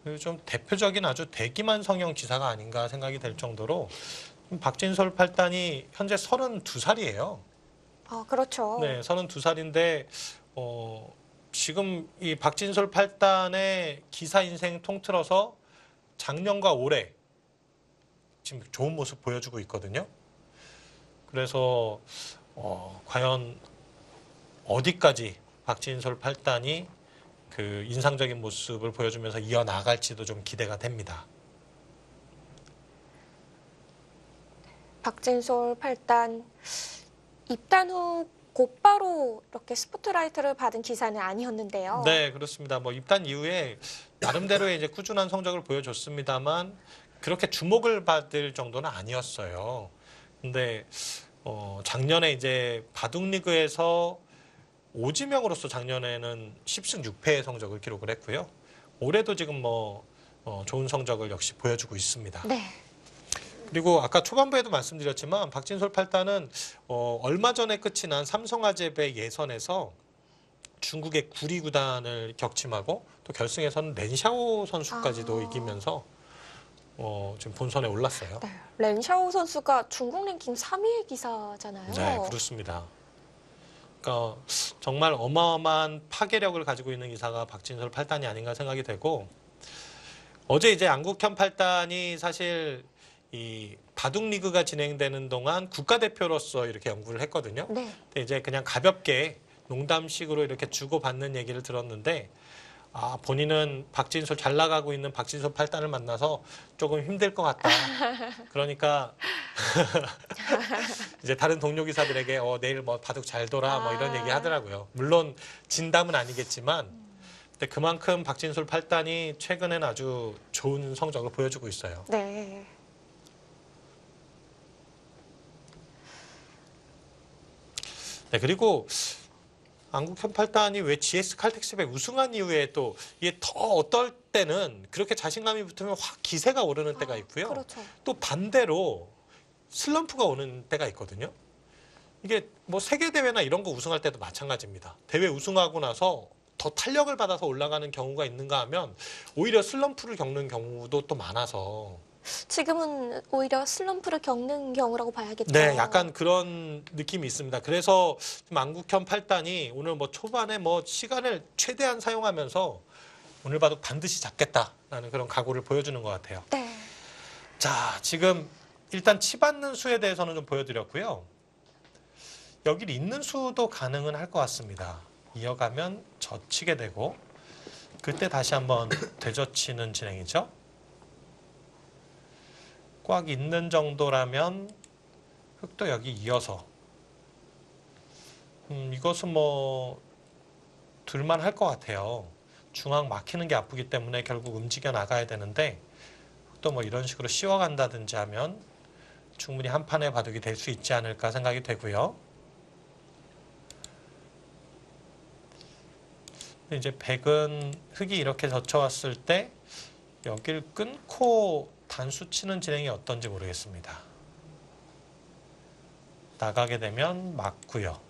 [SPEAKER 2] 그리고 좀 대표적인 아주 대기만 성형 기사가 아닌가 생각이 될 정도로 박진솔 8단이 현재 32살이에요.
[SPEAKER 1] 아, 그렇죠.
[SPEAKER 2] 네, 32살인데 지금 이 박진솔 8단의 기사 인생 통틀어서 작년과 올해 지금 좋은 모습 보여주고 있거든요. 그래서 과연 어디까지 박진솔 8단이 그 인상적인 모습을 보여주면서 이어나갈지도 좀 기대가 됩니다.
[SPEAKER 1] 박진솔 8단 입단 후 곧바로 이렇게 스포트라이트를 받은 기사는 아니었는데요.
[SPEAKER 2] 네, 그렇습니다. 뭐 입단 이후에 나름대로의 이제 꾸준한 성적을 보여줬습니다만 그렇게 주목을 받을 정도는 아니었어요. 근데 작년에 이제 바둑리그에서 오지명으로서 작년에는 10승 6패의 성적을 기록을 했고요. 올해도 지금 좋은 성적을 역시 보여주고 있습니다.
[SPEAKER 1] 네.
[SPEAKER 2] 그리고 아까 초반부에도 말씀드렸지만 박진솔 8단은 얼마 전에 끝이 난 삼성아재배 예선에서 중국의 구리 구단을 격침하고 또 결승에서는 렌샤오 선수까지도 이기면서 지금 본선에 올랐어요.
[SPEAKER 1] 네. 렌샤오 선수가 중국 랭킹 3위의 기사잖아요.
[SPEAKER 2] 네, 그렇습니다. 그러니까 정말 어마어마한 파괴력을 가지고 있는 기사가 박진솔 8단이 아닌가 생각이 되고 어제 이제 안국현 8단이 사실 이 바둑 리그가 진행되는 동안 국가대표로서 이렇게 연구를 했거든요.
[SPEAKER 1] 네.
[SPEAKER 2] 근데 이제 그냥 가볍게 농담식으로 이렇게 주고받는 얘기를 들었는데 본인은 잘 나가고 있는 박진솔 8단을 만나서 조금 힘들 것 같다. 그러니까 이제 다른 동료 기사들에게 내일 뭐 바둑 잘 돌아 뭐 이런 얘기 하더라고요. 물론 진담은 아니겠지만 근데 그만큼 박진솔 8단이 최근엔 아주 좋은 성적을 보여주고 있어요.
[SPEAKER 1] 네.
[SPEAKER 2] 네, 그리고 안국현 8단이 왜 GS 칼텍스백 우승한 이후에 또 이게 더 어떨 때는 그렇게 자신감이 붙으면 확 기세가 오르는 때가 있고요.
[SPEAKER 1] 그렇죠.
[SPEAKER 2] 또 반대로 슬럼프가 오는 때가 있거든요. 이게 뭐 세계 대회나 이런 거 우승할 때도 마찬가지입니다. 대회 우승하고 나서 더 탄력을 받아서 올라가는 경우가 있는가 하면 오히려 슬럼프를 겪는 경우도 또 많아서
[SPEAKER 1] 지금은 오히려 슬럼프를 겪는 경우라고 봐야겠죠.
[SPEAKER 2] 네, 약간 그런 느낌이 있습니다. 그래서 지금 안국현 8단이 오늘 뭐 초반에 시간을 최대한 사용하면서 오늘 바둑 반드시 잡겠다라는 그런 각오를 보여주는 것 같아요.
[SPEAKER 1] 네.
[SPEAKER 2] 자, 지금 일단 치 받는 수에 대해서는 좀 보여드렸고요. 여기 있는 수도 가능은 할 것 같습니다. 이어가면 젖히게 되고 그때 다시 한번 되젖히는 진행이죠. 꽉 있는 정도라면 흙도 여기 이어서 이것은 둘만 할 것 같아요. 중앙 막히는 게 아프기 때문에 결국 움직여 나가야 되는데 또 이런 식으로 씌워간다든지 하면 충분히 한 판의 바둑이 될 수 있지 않을까 생각이 되고요. 이제 백은 흙이 이렇게 젖혀왔을 때 여길 끊고 단수 치는 진행이 어떤지 모르겠습니다. 나가게 되면 맞고요.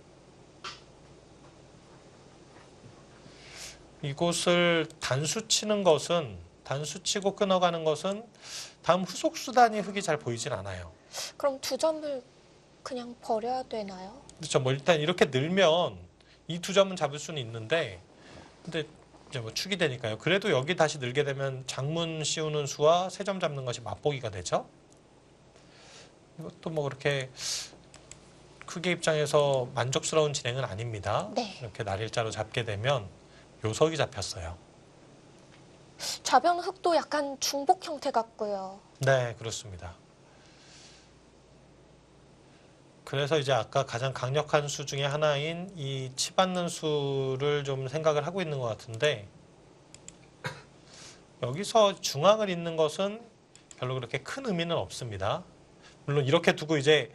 [SPEAKER 2] 이곳을 단수 치는 것은 단수 치고 끊어가는 것은 다음 후속 수단이 흙이 잘 보이진 않아요.
[SPEAKER 1] 그럼 2점을 그냥 버려야 되나요?
[SPEAKER 2] 그렇죠. 일단 이렇게 늘면 이 2점은 잡을 수는 있는데 근데 이제 축이 되니까요. 그래도 여기 다시 늘게 되면 장문 씌우는 수와 3점 잡는 것이 맛보기가 되죠. 이것도 그렇게 크게 입장에서 만족스러운 진행은 아닙니다.
[SPEAKER 1] 네.
[SPEAKER 2] 이렇게 날일자로 잡게 되면 요석이 잡혔어요.
[SPEAKER 1] 좌변 흙도 약간 중복 형태 같고요.
[SPEAKER 2] 네, 그렇습니다. 그래서 이제 아까 가장 강력한 수 중에 하나인 이 치 받는 수를 좀 생각을 하고 있는 것 같은데 여기서 중앙을 잇는 것은 별로 그렇게 큰 의미는 없습니다. 물론 이렇게 두고 이제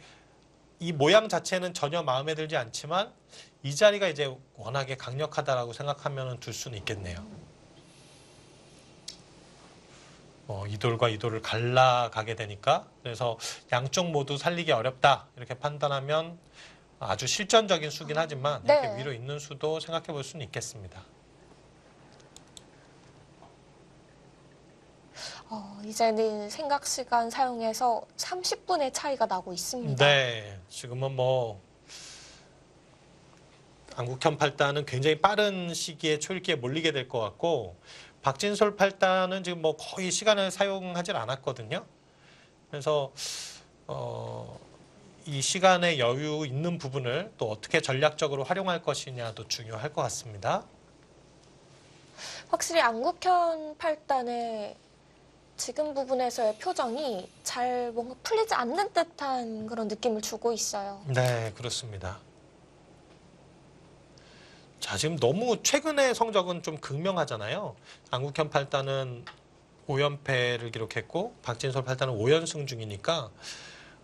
[SPEAKER 2] 이 모양 자체는 전혀 마음에 들지 않지만 이 자리가 이제 워낙에 강력하다라고 생각하면 둘 수는 있겠네요. 이 돌과 이 돌을 갈라가게 되니까 그래서 양쪽 모두 살리기 어렵다 이렇게 판단하면 아주 실전적인 수긴 하지만
[SPEAKER 1] 네.
[SPEAKER 2] 이렇게 위로 있는 수도 생각해 볼 수는 있겠습니다.
[SPEAKER 1] 이제는 생각 시간 사용해서 30분의 차이가 나고 있습니다.
[SPEAKER 2] 네, 지금은 뭐 안국현 8단은 굉장히 빠른 시기에 초읽기에 몰리게 될 것 같고 박진솔 8단은 지금 뭐 거의 시간을 사용하지 않았거든요. 그래서 이 시간의 여유 있는 부분을 또 어떻게 전략적으로 활용할 것이냐도 중요할 것 같습니다.
[SPEAKER 1] 확실히 안국현 8단의 지금 부분에서의 표정이 잘 뭔가 풀리지 않는 듯한 그런 느낌을 주고 있어요.
[SPEAKER 2] 네, 그렇습니다. 자, 지금 너무 최근의 성적은 좀 극명하잖아요. 안국현 8단은 5연패를 기록했고 박진솔 8단은 5연승 중이니까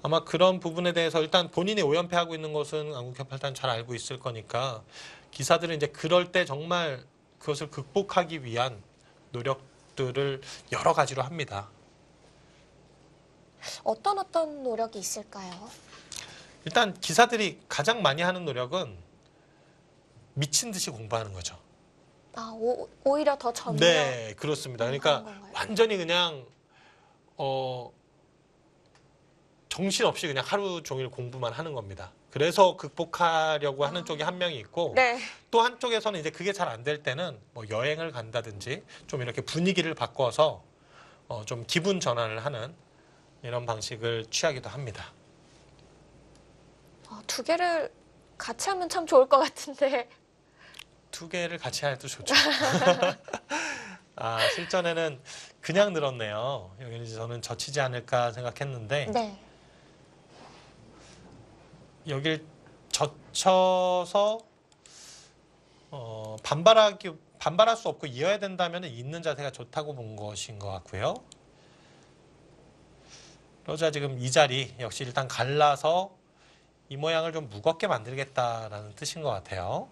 [SPEAKER 2] 아마 그런 부분에 대해서 일단 본인이 5연패하고 있는 것은 안국현 8단 잘 알고 있을 거니까 기사들은 이제 그럴 때 정말 그것을 극복하기 위한 노력들을 여러 가지로 합니다.
[SPEAKER 1] 어떤 노력이 있을까요?
[SPEAKER 2] 일단 기사들이 가장 많이 하는 노력은 미친 듯이 공부하는 거죠.
[SPEAKER 1] 오히려 더 전력.
[SPEAKER 2] 네, 그렇습니다. 그러니까
[SPEAKER 1] 건가요?
[SPEAKER 2] 완전히 그냥 정신없이 그냥 하루 종일 공부만 하는 겁니다. 그래서 극복하려고 하는 쪽이 한 명이 있고
[SPEAKER 1] 네.
[SPEAKER 2] 또 한쪽에서는 이제 그게 잘 안 될 때는 뭐 여행을 간다든지 좀 이렇게 분위기를 바꿔서 좀 기분 전환을 하는 이런 방식을 취하기도 합니다.
[SPEAKER 1] 두 개를 같이 하면 참 좋을 것 같은데.
[SPEAKER 2] 두 개를 같이 해도 좋죠. 실전에는 그냥 늘었네요. 여기는 저는 젖히지 않을까 생각했는데
[SPEAKER 1] 네.
[SPEAKER 2] 여길 젖혀서 반발할 수 없고 이어야 된다면 있는 자세가 좋다고 본 것인 것 같고요. 그러자 지금 이 자리 역시 일단 갈라서 이 모양을 좀 무겁게 만들겠다라는 뜻인 것 같아요.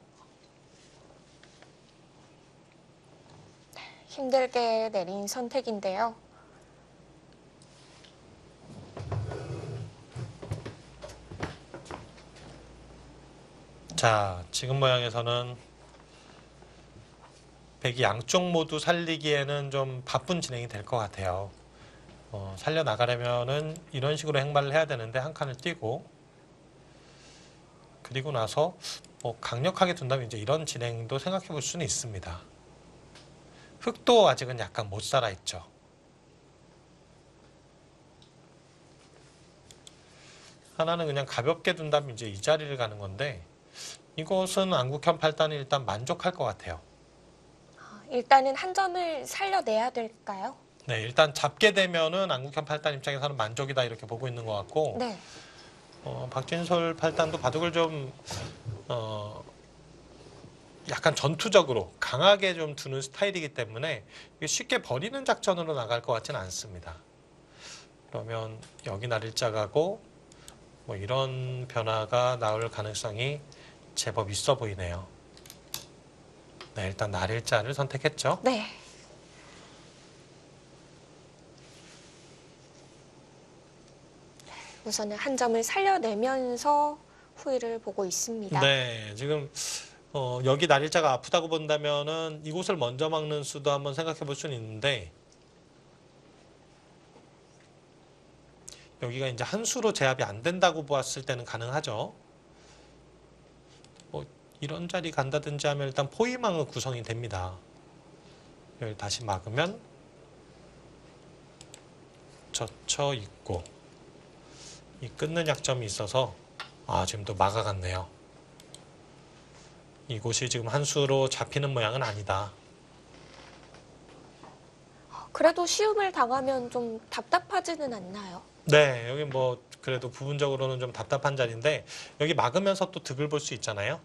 [SPEAKER 1] 힘들게 내린 선택인데요.
[SPEAKER 2] 자, 지금 모양에서는 백이 양쪽 모두 살리기에는 좀 바쁜 진행이 될 것 같아요. 살려나가려면은 이런 식으로 행발을 해야 되는데 한 칸을 띄고 그리고 나서 뭐 강력하게 둔다면 이제 이런 진행도 생각해 볼 수는 있습니다. 흙도 아직은 약간 못 살아 있죠. 하나는 그냥 가볍게 둔다면 이제 이 자리를 가는 건데 이것은 안국현 8단이 일단 만족할 것 같아요.
[SPEAKER 1] 일단은 한 점을 살려내야 될까요?
[SPEAKER 2] 네, 일단 잡게 되면은 안국현 8단 입장에서는 만족이다 이렇게 보고 있는 것 같고
[SPEAKER 1] 네.
[SPEAKER 2] 박진솔 8단도 바둑을 좀 약간 전투적으로 강하게 좀 두는 스타일이기 때문에 이게 쉽게 버리는 작전으로 나갈 것 같지는 않습니다. 그러면 여기 날일자 가고 뭐 이런 변화가 나올 가능성이 제법 있어 보이네요. 네, 일단 날일자를 선택했죠.
[SPEAKER 1] 네. 우선은 한 점을 살려내면서 후위를 보고 있습니다.
[SPEAKER 2] 네, 지금 여기 날일자가 아프다고 본다면은 이곳을 먼저 막는 수도 한번 생각해 볼 수는 있는데 여기가 이제 한 수로 제압이 안 된다고 보았을 때는 가능하죠. 뭐 이런 자리 간다든지 하면 일단 포위망은 구성이 됩니다. 여기 다시 막으면 젖혀 있고 이 끊는 약점이 있어서 지금 또 막아갔네요. 이곳이 지금 한 수로 잡히는 모양은 아니다.
[SPEAKER 1] 그래도 시움을 당하면 좀 답답하지는 않나요?
[SPEAKER 2] 네, 여기 뭐 그래도 부분적으로는 좀 답답한 자리인데 여기 막으면서 또 득을 볼 수 있잖아요.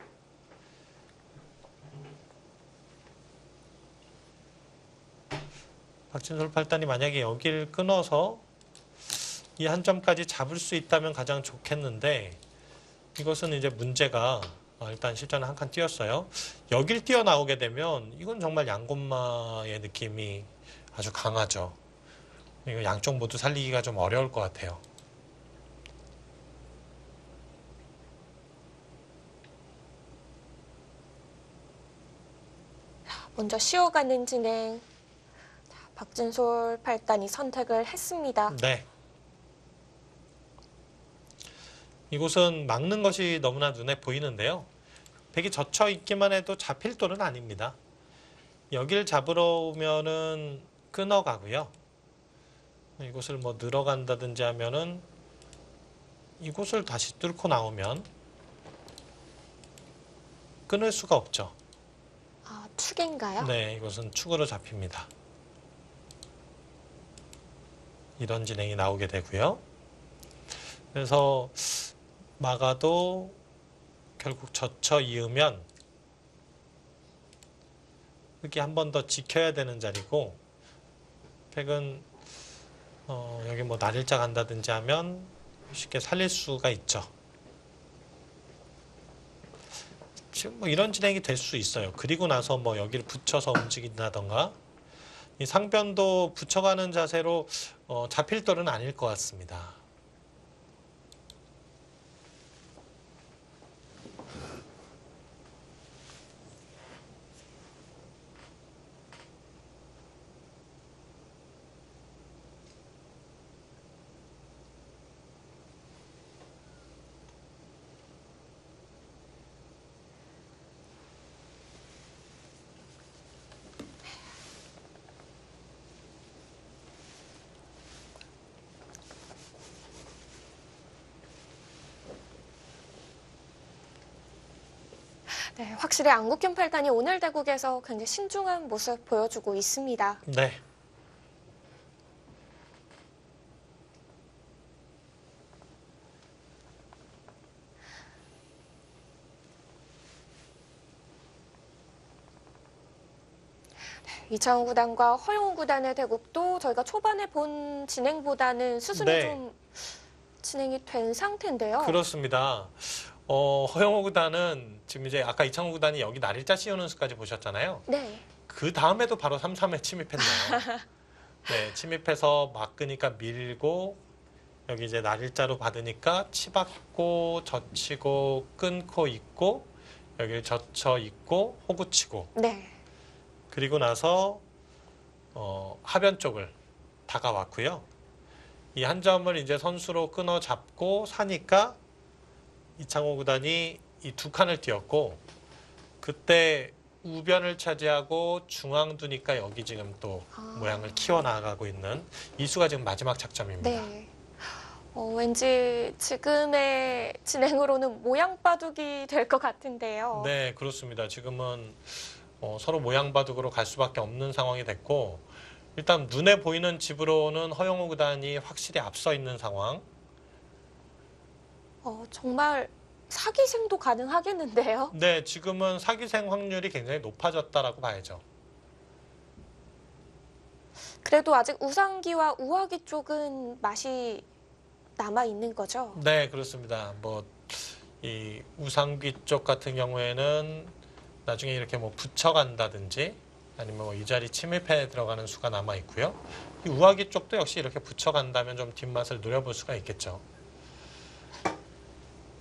[SPEAKER 2] 박진솔 8단이 만약에 여기를 끊어서 이 한 점까지 잡을 수 있다면 가장 좋겠는데 이것은 이제 문제가 일단 실전에 한 칸 띄었어요. 여길 띄어나오게 되면 이건 정말 양곤마의 느낌이 아주 강하죠. 이거 양쪽 모두 살리기가 좀 어려울 것 같아요.
[SPEAKER 1] 먼저 쉬어가는 진행. 자, 박진솔 팔단이 선택을 했습니다.
[SPEAKER 2] 네. 이곳은 막는 것이 너무나 눈에 보이는데요. 백이 젖혀 있기만 해도 잡힐 돌은 아닙니다. 여길 잡으러 오면은 끊어가고요. 이곳을 뭐 늘어간다든지 하면은 이곳을 다시 뚫고 나오면 끊을 수가 없죠.
[SPEAKER 1] 아, 축인가요?
[SPEAKER 2] 네, 이것은 축으로 잡힙니다. 이런 진행이 나오게 되고요. 그래서 막아도 결국 젖혀 이으면 흙이 한 번 더 지켜야 되는 자리고, 백은 여기 뭐 날일자 간다든지 하면 쉽게 살릴 수가 있죠. 지금 뭐 이런 진행이 될 수 있어요. 그리고 나서 뭐 여기를 붙여서 움직인다던가, 이 상변도 붙여가는 자세로 잡힐 돌은 아닐 것 같습니다.
[SPEAKER 1] 네, 확실히 안국현 팔단이 오늘 대국에서 굉장히 신중한 모습 보여주고 있습니다.
[SPEAKER 2] 네.
[SPEAKER 1] 이창호 구단과 허용우 구단의 대국도 저희가 초반에 본 진행보다는 수순이
[SPEAKER 2] 네.
[SPEAKER 1] 좀 진행이 된 상태인데요.
[SPEAKER 2] 그렇습니다. 허영호 구단은 지금 이제 아까 이창호 구단이 여기 날일자 씌우는 수까지 보셨잖아요.
[SPEAKER 1] 네.
[SPEAKER 2] 그 다음에도 바로 3-3에 침입했네요. 네, 침입해서 막으니까 밀고 여기 이제 날일자로 받으니까 치받고 젖히고 끊고 있고 여기를 젖혀 있고 호구치고
[SPEAKER 1] 네.
[SPEAKER 2] 그리고 나서 하변 쪽을 다가왔고요. 이 한 점을 이제 선수로 끊어 잡고 사니까 이창호 구단이 이 두 칸을 띄었고 그때 우변을 차지하고 중앙 두니까 여기 지금 또 모양을 키워나가고 있는 이수가 지금 마지막 작점입니다.
[SPEAKER 1] 네. 왠지 지금의 진행으로는 모양 바둑이 될 것 같은데요.
[SPEAKER 2] 네, 그렇습니다. 지금은 서로 모양 바둑으로 갈 수밖에 없는 상황이 됐고 일단 눈에 보이는 집으로는 허영우 구단이 확실히 앞서 있는 상황.
[SPEAKER 1] 정말 사기생도 가능하겠는데요.
[SPEAKER 2] 네, 지금은 사기생 확률이 굉장히 높아졌다라고 봐야죠.
[SPEAKER 1] 그래도 아직 우상기와 우하기 쪽은 맛이 남아 있는 거죠.
[SPEAKER 2] 네, 그렇습니다. 뭐 이 우상귀 쪽 같은 경우에는 나중에 이렇게 뭐 붙여간다든지 아니면 뭐 이 자리 침입해 들어가는 수가 남아 있고요. 이 우하기 쪽도 역시 이렇게 붙여간다면 좀 뒷맛을 노려볼 수가 있겠죠.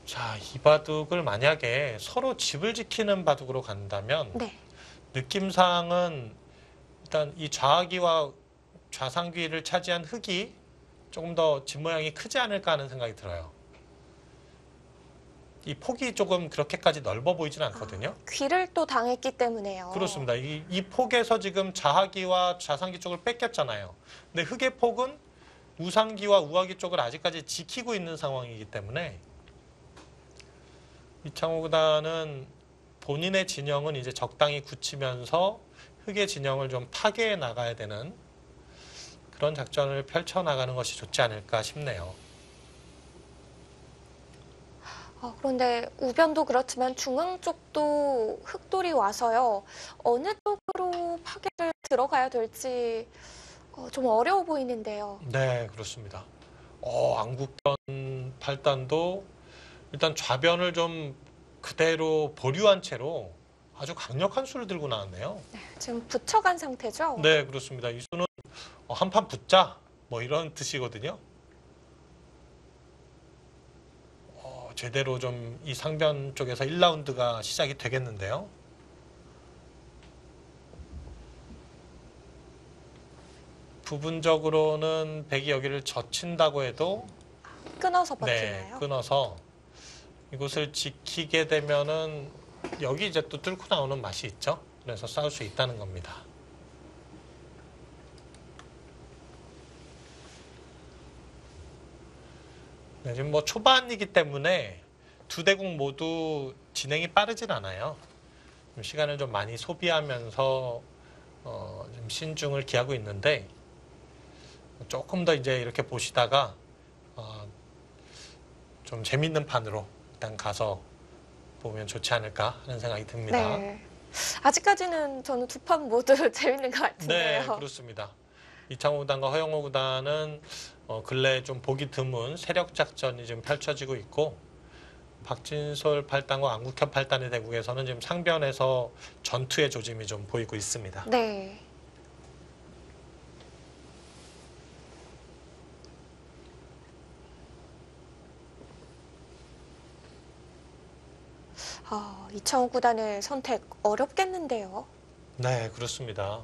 [SPEAKER 2] 자, 이 바둑을 만약에 서로 집을 지키는 바둑으로 간다면
[SPEAKER 1] 네.
[SPEAKER 2] 느낌상은 일단 이 좌하기와 좌상귀를 차지한 흙이 조금 더 집 모양이 크지 않을까 하는 생각이 들어요. 이 폭이 조금 그렇게까지 넓어 보이진 않거든요.
[SPEAKER 1] 귀를 또 당했기 때문에요.
[SPEAKER 2] 그렇습니다. 이 폭에서 지금 좌하기와 좌상기 쪽을 뺏겼잖아요. 근데 흙의 폭은 우상기와 우하기 쪽을 아직까지 지키고 있는 상황이기 때문에 이창호 구단은 본인의 진영은 이제 적당히 굳히면서 흙의 진영을 좀 파괴해 나가야 되는 그런 작전을 펼쳐나가는 것이 좋지 않을까 싶네요.
[SPEAKER 1] 그런데 우변도 그렇지만 중앙 쪽도 흙돌이 와서요. 어느 쪽으로 파괴를 들어가야 될지 좀 어려워 보이는데요.
[SPEAKER 2] 네, 그렇습니다. 안국현 팔단도 일단 좌변을 좀 그대로 보류한 채로 아주 강력한 수를 들고 나왔네요.
[SPEAKER 1] 지금 붙여간 상태죠?
[SPEAKER 2] 네, 그렇습니다. 이 수는 한판 붙자 뭐 이런 뜻이거든요. 제대로 좀 이 상변 쪽에서 1라운드가 시작이 되겠는데요. 부분적으로는 백이 여기를 젖힌다고 해도
[SPEAKER 1] 끊어서
[SPEAKER 2] 네,
[SPEAKER 1] 버티나요?
[SPEAKER 2] 끊어서 이곳을 지키게 되면은 여기 이제 또 뚫고 나오는 맛이 있죠. 그래서 싸울 수 있다는 겁니다. 네, 지금 뭐 초반이기 때문에 두 대국 모두 진행이 빠르진 않아요. 좀 시간을 좀 많이 소비하면서 좀 신중을 기하고 있는데 조금 더 이제 이렇게 보시다가 좀 재밌는 판으로 일단 가서 보면 좋지 않을까 하는 생각이 듭니다.
[SPEAKER 1] 네. 아직까지는 저는 두 판 모두 재밌는 것
[SPEAKER 2] 네,
[SPEAKER 1] 같은데요.
[SPEAKER 2] 그렇습니다. 이창호 구단과 허영호 구단은 근래 좀 보기 드문 세력 작전이 지금 펼쳐지고 있고 박진솔 8단과 안국현 8단의 대국에서는 지금 상변에서 전투의 조짐이 좀 보이고 있습니다.
[SPEAKER 1] 네. 이창호 구단의 선택 어렵겠는데요.
[SPEAKER 2] 네, 그렇습니다.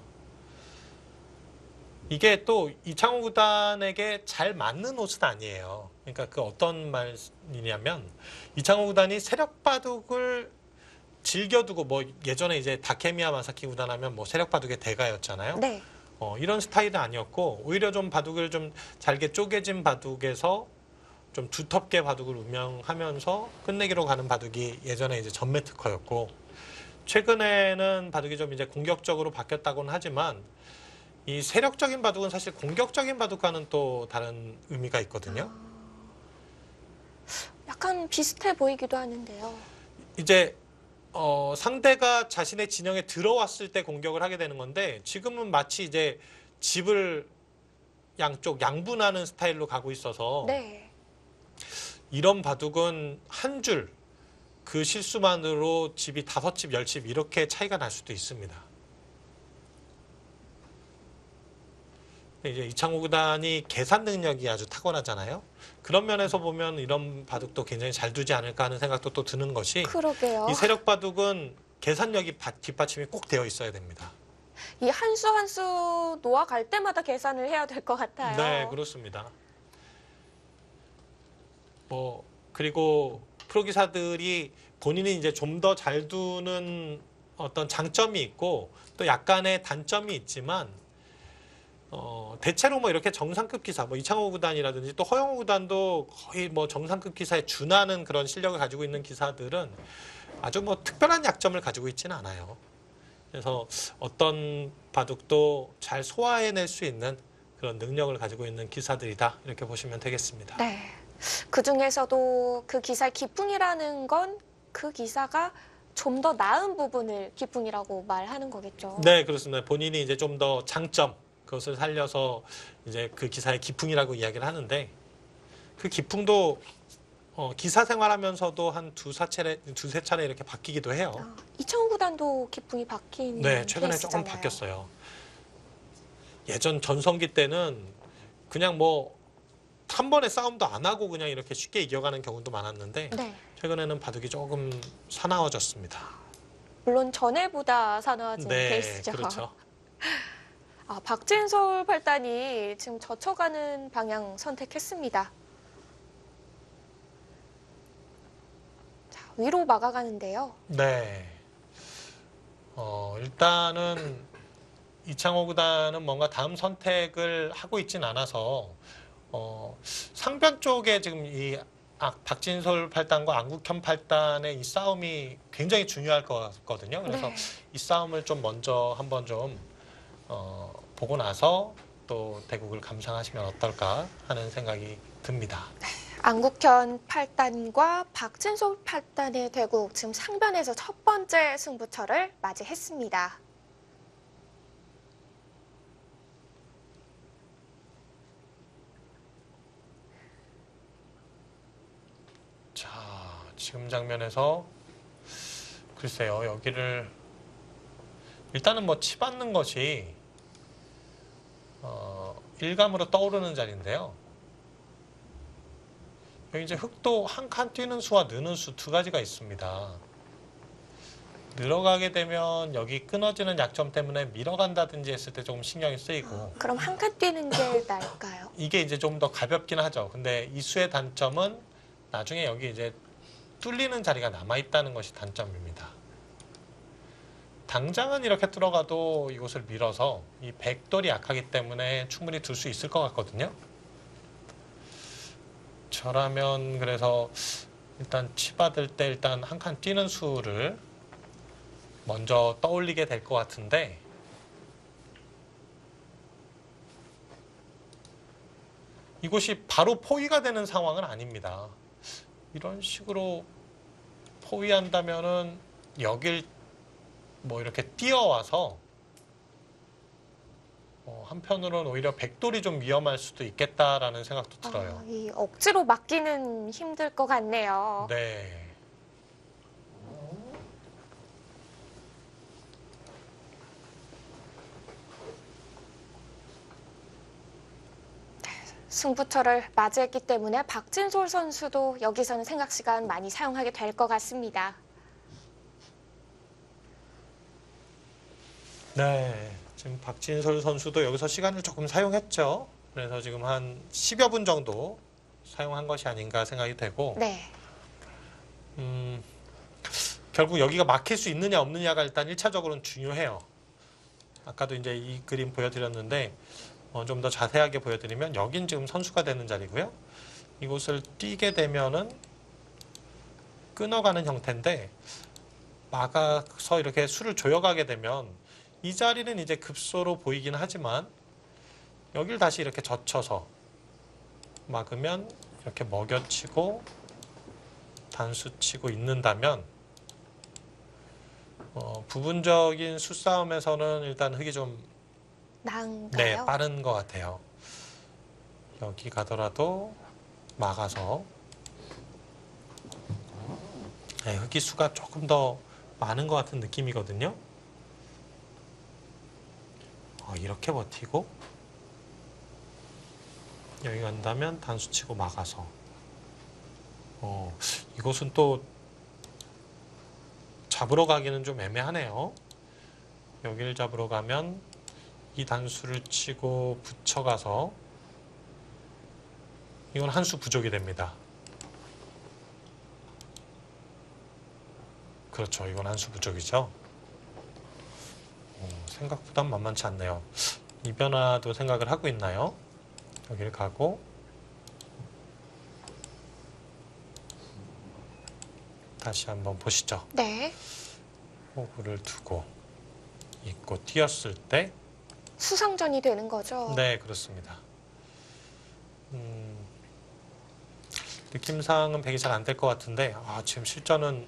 [SPEAKER 2] 이게 또 이창호 구단에게 잘 맞는 옷은 아니에요. 그러니까 그 어떤 말이냐면 이창호 구단이 세력 바둑을 즐겨두고 뭐 예전에 이제 다케미야 마사키 구단 하면 뭐 세력 바둑의 대가였잖아요.
[SPEAKER 1] 네.
[SPEAKER 2] 이런 스타일은 아니었고 오히려 좀 바둑을 좀 잘게 쪼개진 바둑에서 좀 두텁게 바둑을 운영하면서 끝내기로 가는 바둑이 예전에 이제 전매 특허였고 최근에는 바둑이 좀 이제 공격적으로 바뀌었다고는 하지만 이 세력적인 바둑은 사실 공격적인 바둑과는 또 다른 의미가 있거든요.
[SPEAKER 1] 약간 비슷해 보이기도 하는데요.
[SPEAKER 2] 이제 상대가 자신의 진영에 들어왔을 때 공격을 하게 되는 건데 지금은 마치 이제 집을 양쪽 양분하는 스타일로 가고 있어서
[SPEAKER 1] 네.
[SPEAKER 2] 이런 바둑은 한 줄 그 실수만으로 집이 5집, 10집 이렇게 차이가 날 수도 있습니다. 이제 이창호 구단이 계산 능력이 아주 탁월하잖아요. 그런 면에서 보면 이런 바둑도 굉장히 잘 두지 않을까 하는 생각도 또 드는 것이
[SPEAKER 1] 그러게요.
[SPEAKER 2] 이 세력 바둑은 계산력이 뒷받침이 꼭 되어 있어야 됩니다.
[SPEAKER 1] 이 한 수 한 수 놓아갈 때마다 계산을 해야 될 것 같아요.
[SPEAKER 2] 네, 그렇습니다. 그리고 프로기사들이 본인이 이제 좀 더 잘 두는 어떤 장점이 있고 또 약간의 단점이 있지만 대체로 뭐 이렇게 정상급 기사, 뭐 이창호 구단이라든지 또 허영호 구단도 거의 뭐 정상급 기사에 준하는 그런 실력을 가지고 있는 기사들은 아주 뭐 특별한 약점을 가지고 있지는 않아요. 그래서 어떤 바둑도 잘 소화해낼 수 있는 그런 능력을 가지고 있는 기사들이다 이렇게 보시면 되겠습니다.
[SPEAKER 1] 네. 그 중에서도 그 기사의 기풍이라는 건 그 기사가 좀 더 나은 부분을 기풍이라고 말하는 거겠죠.
[SPEAKER 2] 네, 그렇습니다. 본인이 이제 좀 더 장점 그것을 살려서 이제 그 기사의 기풍이라고 이야기를 하는데 그 기풍도 기사 생활하면서도 한 두세 차례 이렇게 바뀌기도 해요.
[SPEAKER 1] 이창호 구단도 기풍이 바뀐
[SPEAKER 2] 네, 최근에
[SPEAKER 1] 케이스잖아요.
[SPEAKER 2] 조금 바뀌었어요. 예전 전성기 때는 그냥 뭐 한 번에 싸움도 안 하고 그냥 이렇게 쉽게 이겨가는 경우도 많았는데
[SPEAKER 1] 네.
[SPEAKER 2] 최근에는 바둑이 조금 사나워졌습니다.
[SPEAKER 1] 물론 전에보다 사나워진
[SPEAKER 2] 네,
[SPEAKER 1] 케이스죠.
[SPEAKER 2] 그렇죠.
[SPEAKER 1] 박진솔 8단이 지금 젖혀가는 방향 선택했습니다. 자, 위로 막아가는데요.
[SPEAKER 2] 네. 일단은 이창호 구단은 뭔가 다음 선택을 하고 있진 않아서 상변 쪽에 지금 이 박진솔 8단과 안국현 8단의 이 싸움이 굉장히 중요할 것 같거든요. 그래서
[SPEAKER 1] 네.
[SPEAKER 2] 이 싸움을 좀 먼저 한번 좀 보고 나서 또 대국을 감상하시면 어떨까 하는 생각이 듭니다.
[SPEAKER 1] 안국현 8단과 박진솔 8단의 대국, 지금 상변에서 첫 번째 승부처를 맞이했습니다.
[SPEAKER 2] 자, 지금 장면에서 글쎄요, 여기를 일단은 뭐 치받는 것이 일감으로 떠오르는 자리인데요. 여기 이제 흑도 한 칸 뛰는 수와 느는 수 두 가지가 있습니다. 늘어가게 되면 여기 끊어지는 약점 때문에 밀어간다든지 했을 때 조금 신경이 쓰이고
[SPEAKER 1] 그럼 한 칸 뛰는 게 나을까요?
[SPEAKER 2] 이게 이제 좀 더 가볍긴 하죠. 근데 이 수의 단점은 나중에 여기 이제 뚫리는 자리가 남아있다는 것이 단점입니다. 당장은 이렇게 뚫어가도 이곳을 밀어서 이 백돌이 약하기 때문에 충분히 둘 수 있을 것 같거든요. 저라면 그래서 일단 치받을 때 일단 한 칸 뛰는 수를 먼저 떠올리게 될 것 같은데 이곳이 바로 포위가 되는 상황은 아닙니다. 이런 식으로 포위한다면은 여길 뭐 이렇게 뛰어와서 한편으로는 오히려 백돌이 좀 위험할 수도 있겠다라는 생각도 들어요.
[SPEAKER 1] 이 억지로 막기는 힘들 것 같네요.
[SPEAKER 2] 네.
[SPEAKER 1] 승부처를 맞이했기 때문에 박진솔 선수도 여기서는 생각 시간 많이 사용하게 될 것 같습니다.
[SPEAKER 2] 네. 지금 박진솔 선수도 여기서 시간을 조금 사용했죠. 그래서 지금 한 10여 분 정도 사용한 것이 아닌가 생각이 되고
[SPEAKER 1] 네.
[SPEAKER 2] 결국 여기가 막힐 수 있느냐 없느냐가 일단 1차적으로는 중요해요. 아까도 이제 이 그림 보여드렸는데 좀 더 자세하게 보여드리면 여긴 지금 선수가 되는 자리고요. 이곳을 뛰게 되면은 끊어가는 형태인데 막아서 이렇게 수를 조여가게 되면 이 자리는 이제 급소로 보이긴 하지만 여길 다시 이렇게 젖혀서 막으면 이렇게 먹여치고 단수치고 있는다면 부분적인 수싸움에서는 일단 흙이 좀
[SPEAKER 1] 나은가요?
[SPEAKER 2] 빠른 것 같아요. 여기 가더라도 막아서 흙이 수가 조금 더 많은 것 같은 느낌이거든요. 이렇게 버티고 여기 간다면 단수치고 막아서 이곳은 또 잡으러 가기는 좀 애매하네요. 여기를 잡으러 가면 이 단수를 치고 붙여가서 이건 한 수 부족이 됩니다. 그렇죠. 이건 한 수 부족이죠. 생각보다 만만치 않네요. 이 변화도 생각을 하고 있나요? 여기를 가고 다시 한번 보시죠.
[SPEAKER 1] 네.
[SPEAKER 2] 호구를 두고 있고 뛰었을 때
[SPEAKER 1] 수상전이 되는 거죠?
[SPEAKER 2] 네, 그렇습니다. 느낌상은 배기 잘 안 될 것 같은데 지금 실전은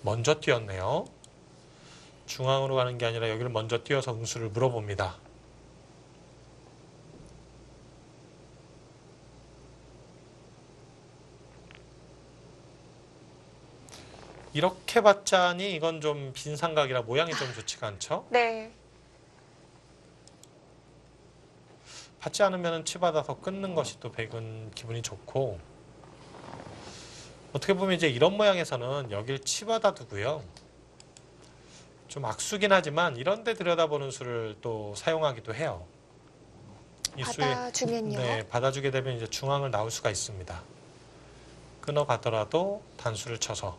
[SPEAKER 2] 먼저 뛰었네요. 중앙으로 가는 게 아니라 여기를 먼저 뛰어서 응수를 물어봅니다. 이렇게 봤자니 이건 좀 빈삼각이라 모양이 좀 좋지가 않죠?
[SPEAKER 1] 네.
[SPEAKER 2] 받지 않으면 치받아서 끊는 것이 또 백은 기분이 좋고 어떻게 보면 이제 이런 모양에서는 여길 치받아 두고요. 좀 악수긴 하지만 이런 데 들여다보는 수를 또 사용하기도 해요. 이
[SPEAKER 1] 받아주면요?
[SPEAKER 2] 네, 받아주게 되면 이제 중앙을 나올 수가 있습니다. 끊어가더라도 단수를 쳐서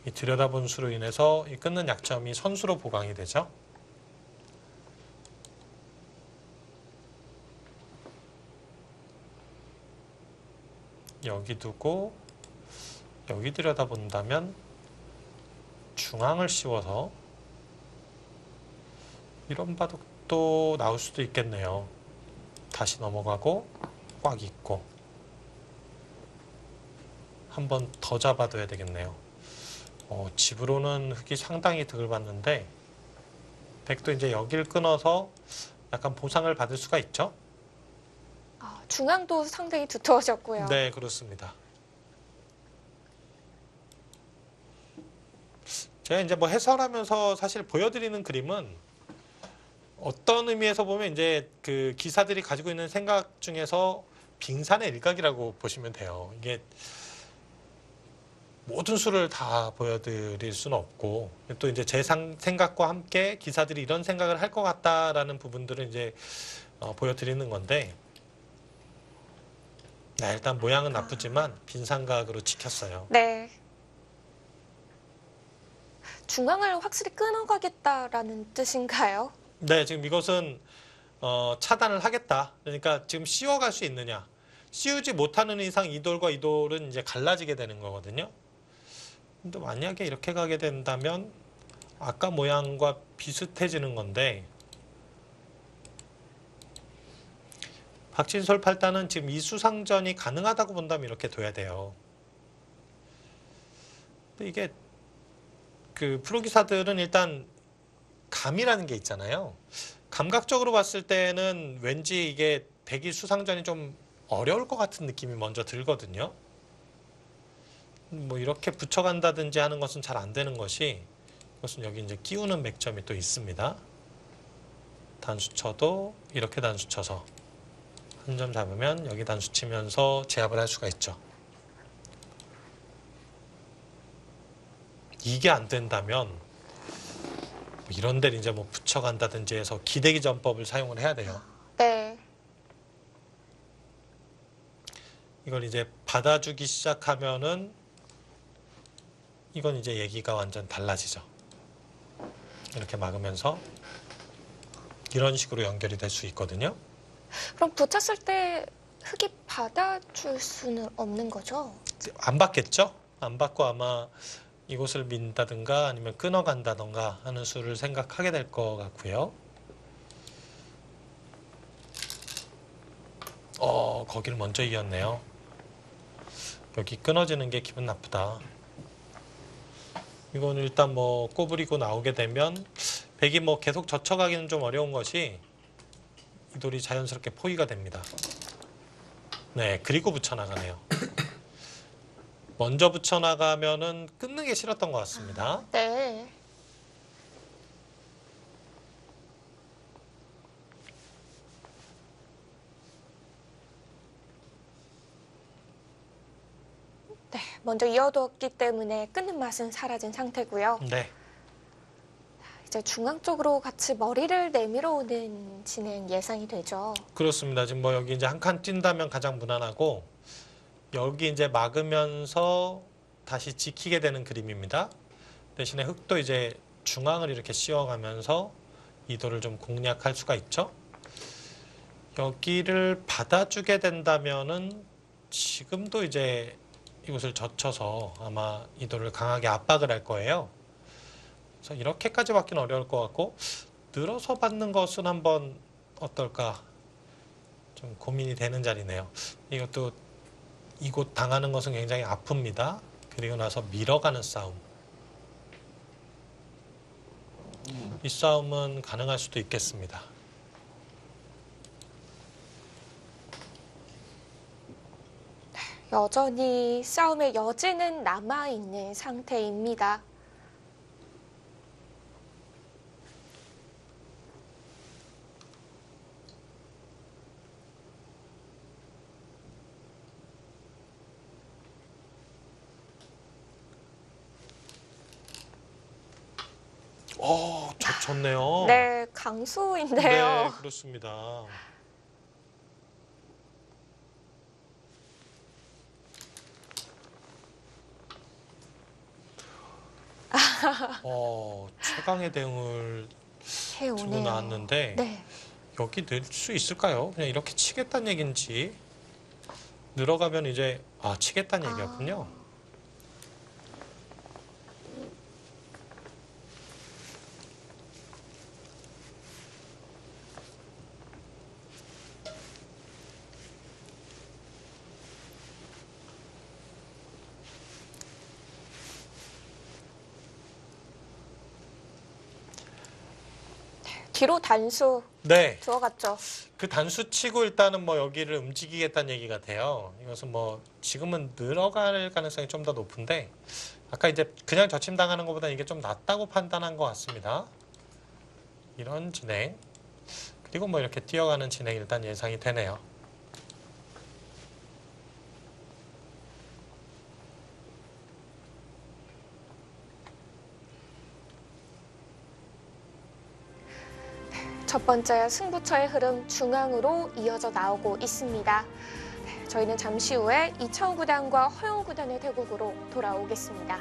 [SPEAKER 2] 이 들여다본 수로 인해서 이 끊는 약점이 선수로 보강이 되죠. 여기 두고 여기 들여다본다면 중앙을 씌워서 이런 바둑도 나올 수도 있겠네요. 다시 넘어가고 꽉 있고 한 번 더 잡아둬야 되겠네요. 집으로는 흙이 상당히 득을 봤는데 백도 이제 여길 끊어서 약간 보상을 받을 수가 있죠.
[SPEAKER 1] 중앙도 상당히 두터우셨고요.
[SPEAKER 2] 네, 그렇습니다. 제가 이제 뭐 해설하면서 사실 보여드리는 그림은 어떤 의미에서 보면 이제 그 기사들이 가지고 있는 생각 중에서 빙산의 일각이라고 보시면 돼요. 이게 모든 수를 다 보여드릴 수는 없고 또 이제 제 생각과 함께 기사들이 이런 생각을 할 것 같다라는 부분들을 이제 보여드리는 건데 네, 일단 모양은 나쁘지만 빈삼각으로 지켰어요.
[SPEAKER 1] 네. 중앙을 확실히 끊어가겠다라는 뜻인가요?
[SPEAKER 2] 네, 지금 이것은 차단을 하겠다. 그러니까 지금 씌워갈 수 있느냐. 씌우지 못하는 이상 이 돌과 이 돌은 이제 갈라지게 되는 거거든요. 근데 만약에 이렇게 가게 된다면 아까 모양과 비슷해지는 건데 박진솔 팔단은 지금 이 수상전이 가능하다고 본다면 이렇게 둬야 돼요. 근데 이게 그 프로기사들은 일단 감이라는 게 있잖아요. 감각적으로 봤을 때는 왠지 이게 백이 수상전이 좀 어려울 것 같은 느낌이 먼저 들거든요. 뭐 이렇게 붙여간다든지 하는 것은 잘 안 되는 것이 이것은 여기 이제 끼우는 맥점이 또 있습니다. 단수 쳐도 이렇게 단수 쳐서 한 점 잡으면 여기 단수 치면서 제압을 할 수가 있죠. 이게 안 된다면 뭐 이런 데를 이제 뭐 붙여간다든지 해서 기대기 전법을 사용을 해야 돼요.
[SPEAKER 1] 네.
[SPEAKER 2] 이걸 이제 받아주기 시작하면은 이건 이제 얘기가 완전 달라지죠. 이렇게 막으면서 이런 식으로 연결이 될 수 있거든요.
[SPEAKER 1] 그럼 붙였을 때 흙이 받아줄 수는 없는 거죠?
[SPEAKER 2] 안 받겠죠? 안 받고 아마 이곳을 민다든가 아니면 끊어간다든가 하는 수를 생각하게 될 것 같고요. 거기를 먼저 이었네요. 여기 끊어지는 게 기분 나쁘다. 이건 일단 뭐 꼬부리고 나오게 되면 백이 뭐 계속 젖혀가기는 좀 어려운 것이 이 돌이 자연스럽게 포위가 됩니다. 네, 그리고 붙여나가네요. 먼저 붙여나가면은 끊는 게 싫었던 것 같습니다.
[SPEAKER 1] 네. 네, 먼저 이어두었기 때문에 끊는 맛은 사라진 상태고요.
[SPEAKER 2] 네,
[SPEAKER 1] 이제 중앙 쪽으로 같이 머리를 내밀어 오는 진행 예상이 되죠.
[SPEAKER 2] 그렇습니다. 지금 뭐 여기 이제 한 칸 뛴다면 가장 무난하고 여기 이제 막으면서 다시 지키게 되는 그림입니다. 대신에 흙도 이제 중앙을 이렇게 씌워가면서 이 돌을 좀 공략할 수가 있죠. 여기를 받아주게 된다면은 지금도 이제 이곳을 젖혀서 아마 이 돌을 강하게 압박을 할 거예요. 그래서 이렇게까지 받기는 어려울 것 같고 늘어서 받는 것은 한번 어떨까 좀 고민이 되는 자리네요. 이것도 이곳 당하는 것은 굉장히 아픕니다. 그리고 나서 밀어가는 싸움. 이 싸움은 가능할 수도 있겠습니다.
[SPEAKER 1] 여전히 싸움의 여지는 남아있는 상태입니다.
[SPEAKER 2] 좋네요.
[SPEAKER 1] 네, 강수인데요.
[SPEAKER 2] 네, 그렇습니다. 최강의 대응을 들고
[SPEAKER 1] 해오네요.
[SPEAKER 2] 나왔는데
[SPEAKER 1] 네.
[SPEAKER 2] 여기 늘 수 있을까요? 그냥 이렇게 치겠다는 얘기인지 늘어가면 이제 치겠다는 얘기였군요.
[SPEAKER 1] 뒤로 단수
[SPEAKER 2] 네,
[SPEAKER 1] 들어갔죠.
[SPEAKER 2] 그 단수 치고 일단은 뭐 여기를 움직이겠다는 얘기 같아요. 이것은 뭐 지금은 늘어갈 가능성이 좀 더 높은데 아까 이제 그냥 젖힘당하는 것보다 이게 좀 낫다고 판단한 것 같습니다. 이런 진행 그리고 뭐 이렇게 뛰어가는 진행이 일단 예상이 되네요.
[SPEAKER 1] 첫 번째 승부처의 흐름 중앙으로 이어져 나오고 있습니다. 저희는 잠시 후에 이천 구단과 허영 구단의 대국으로 돌아오겠습니다.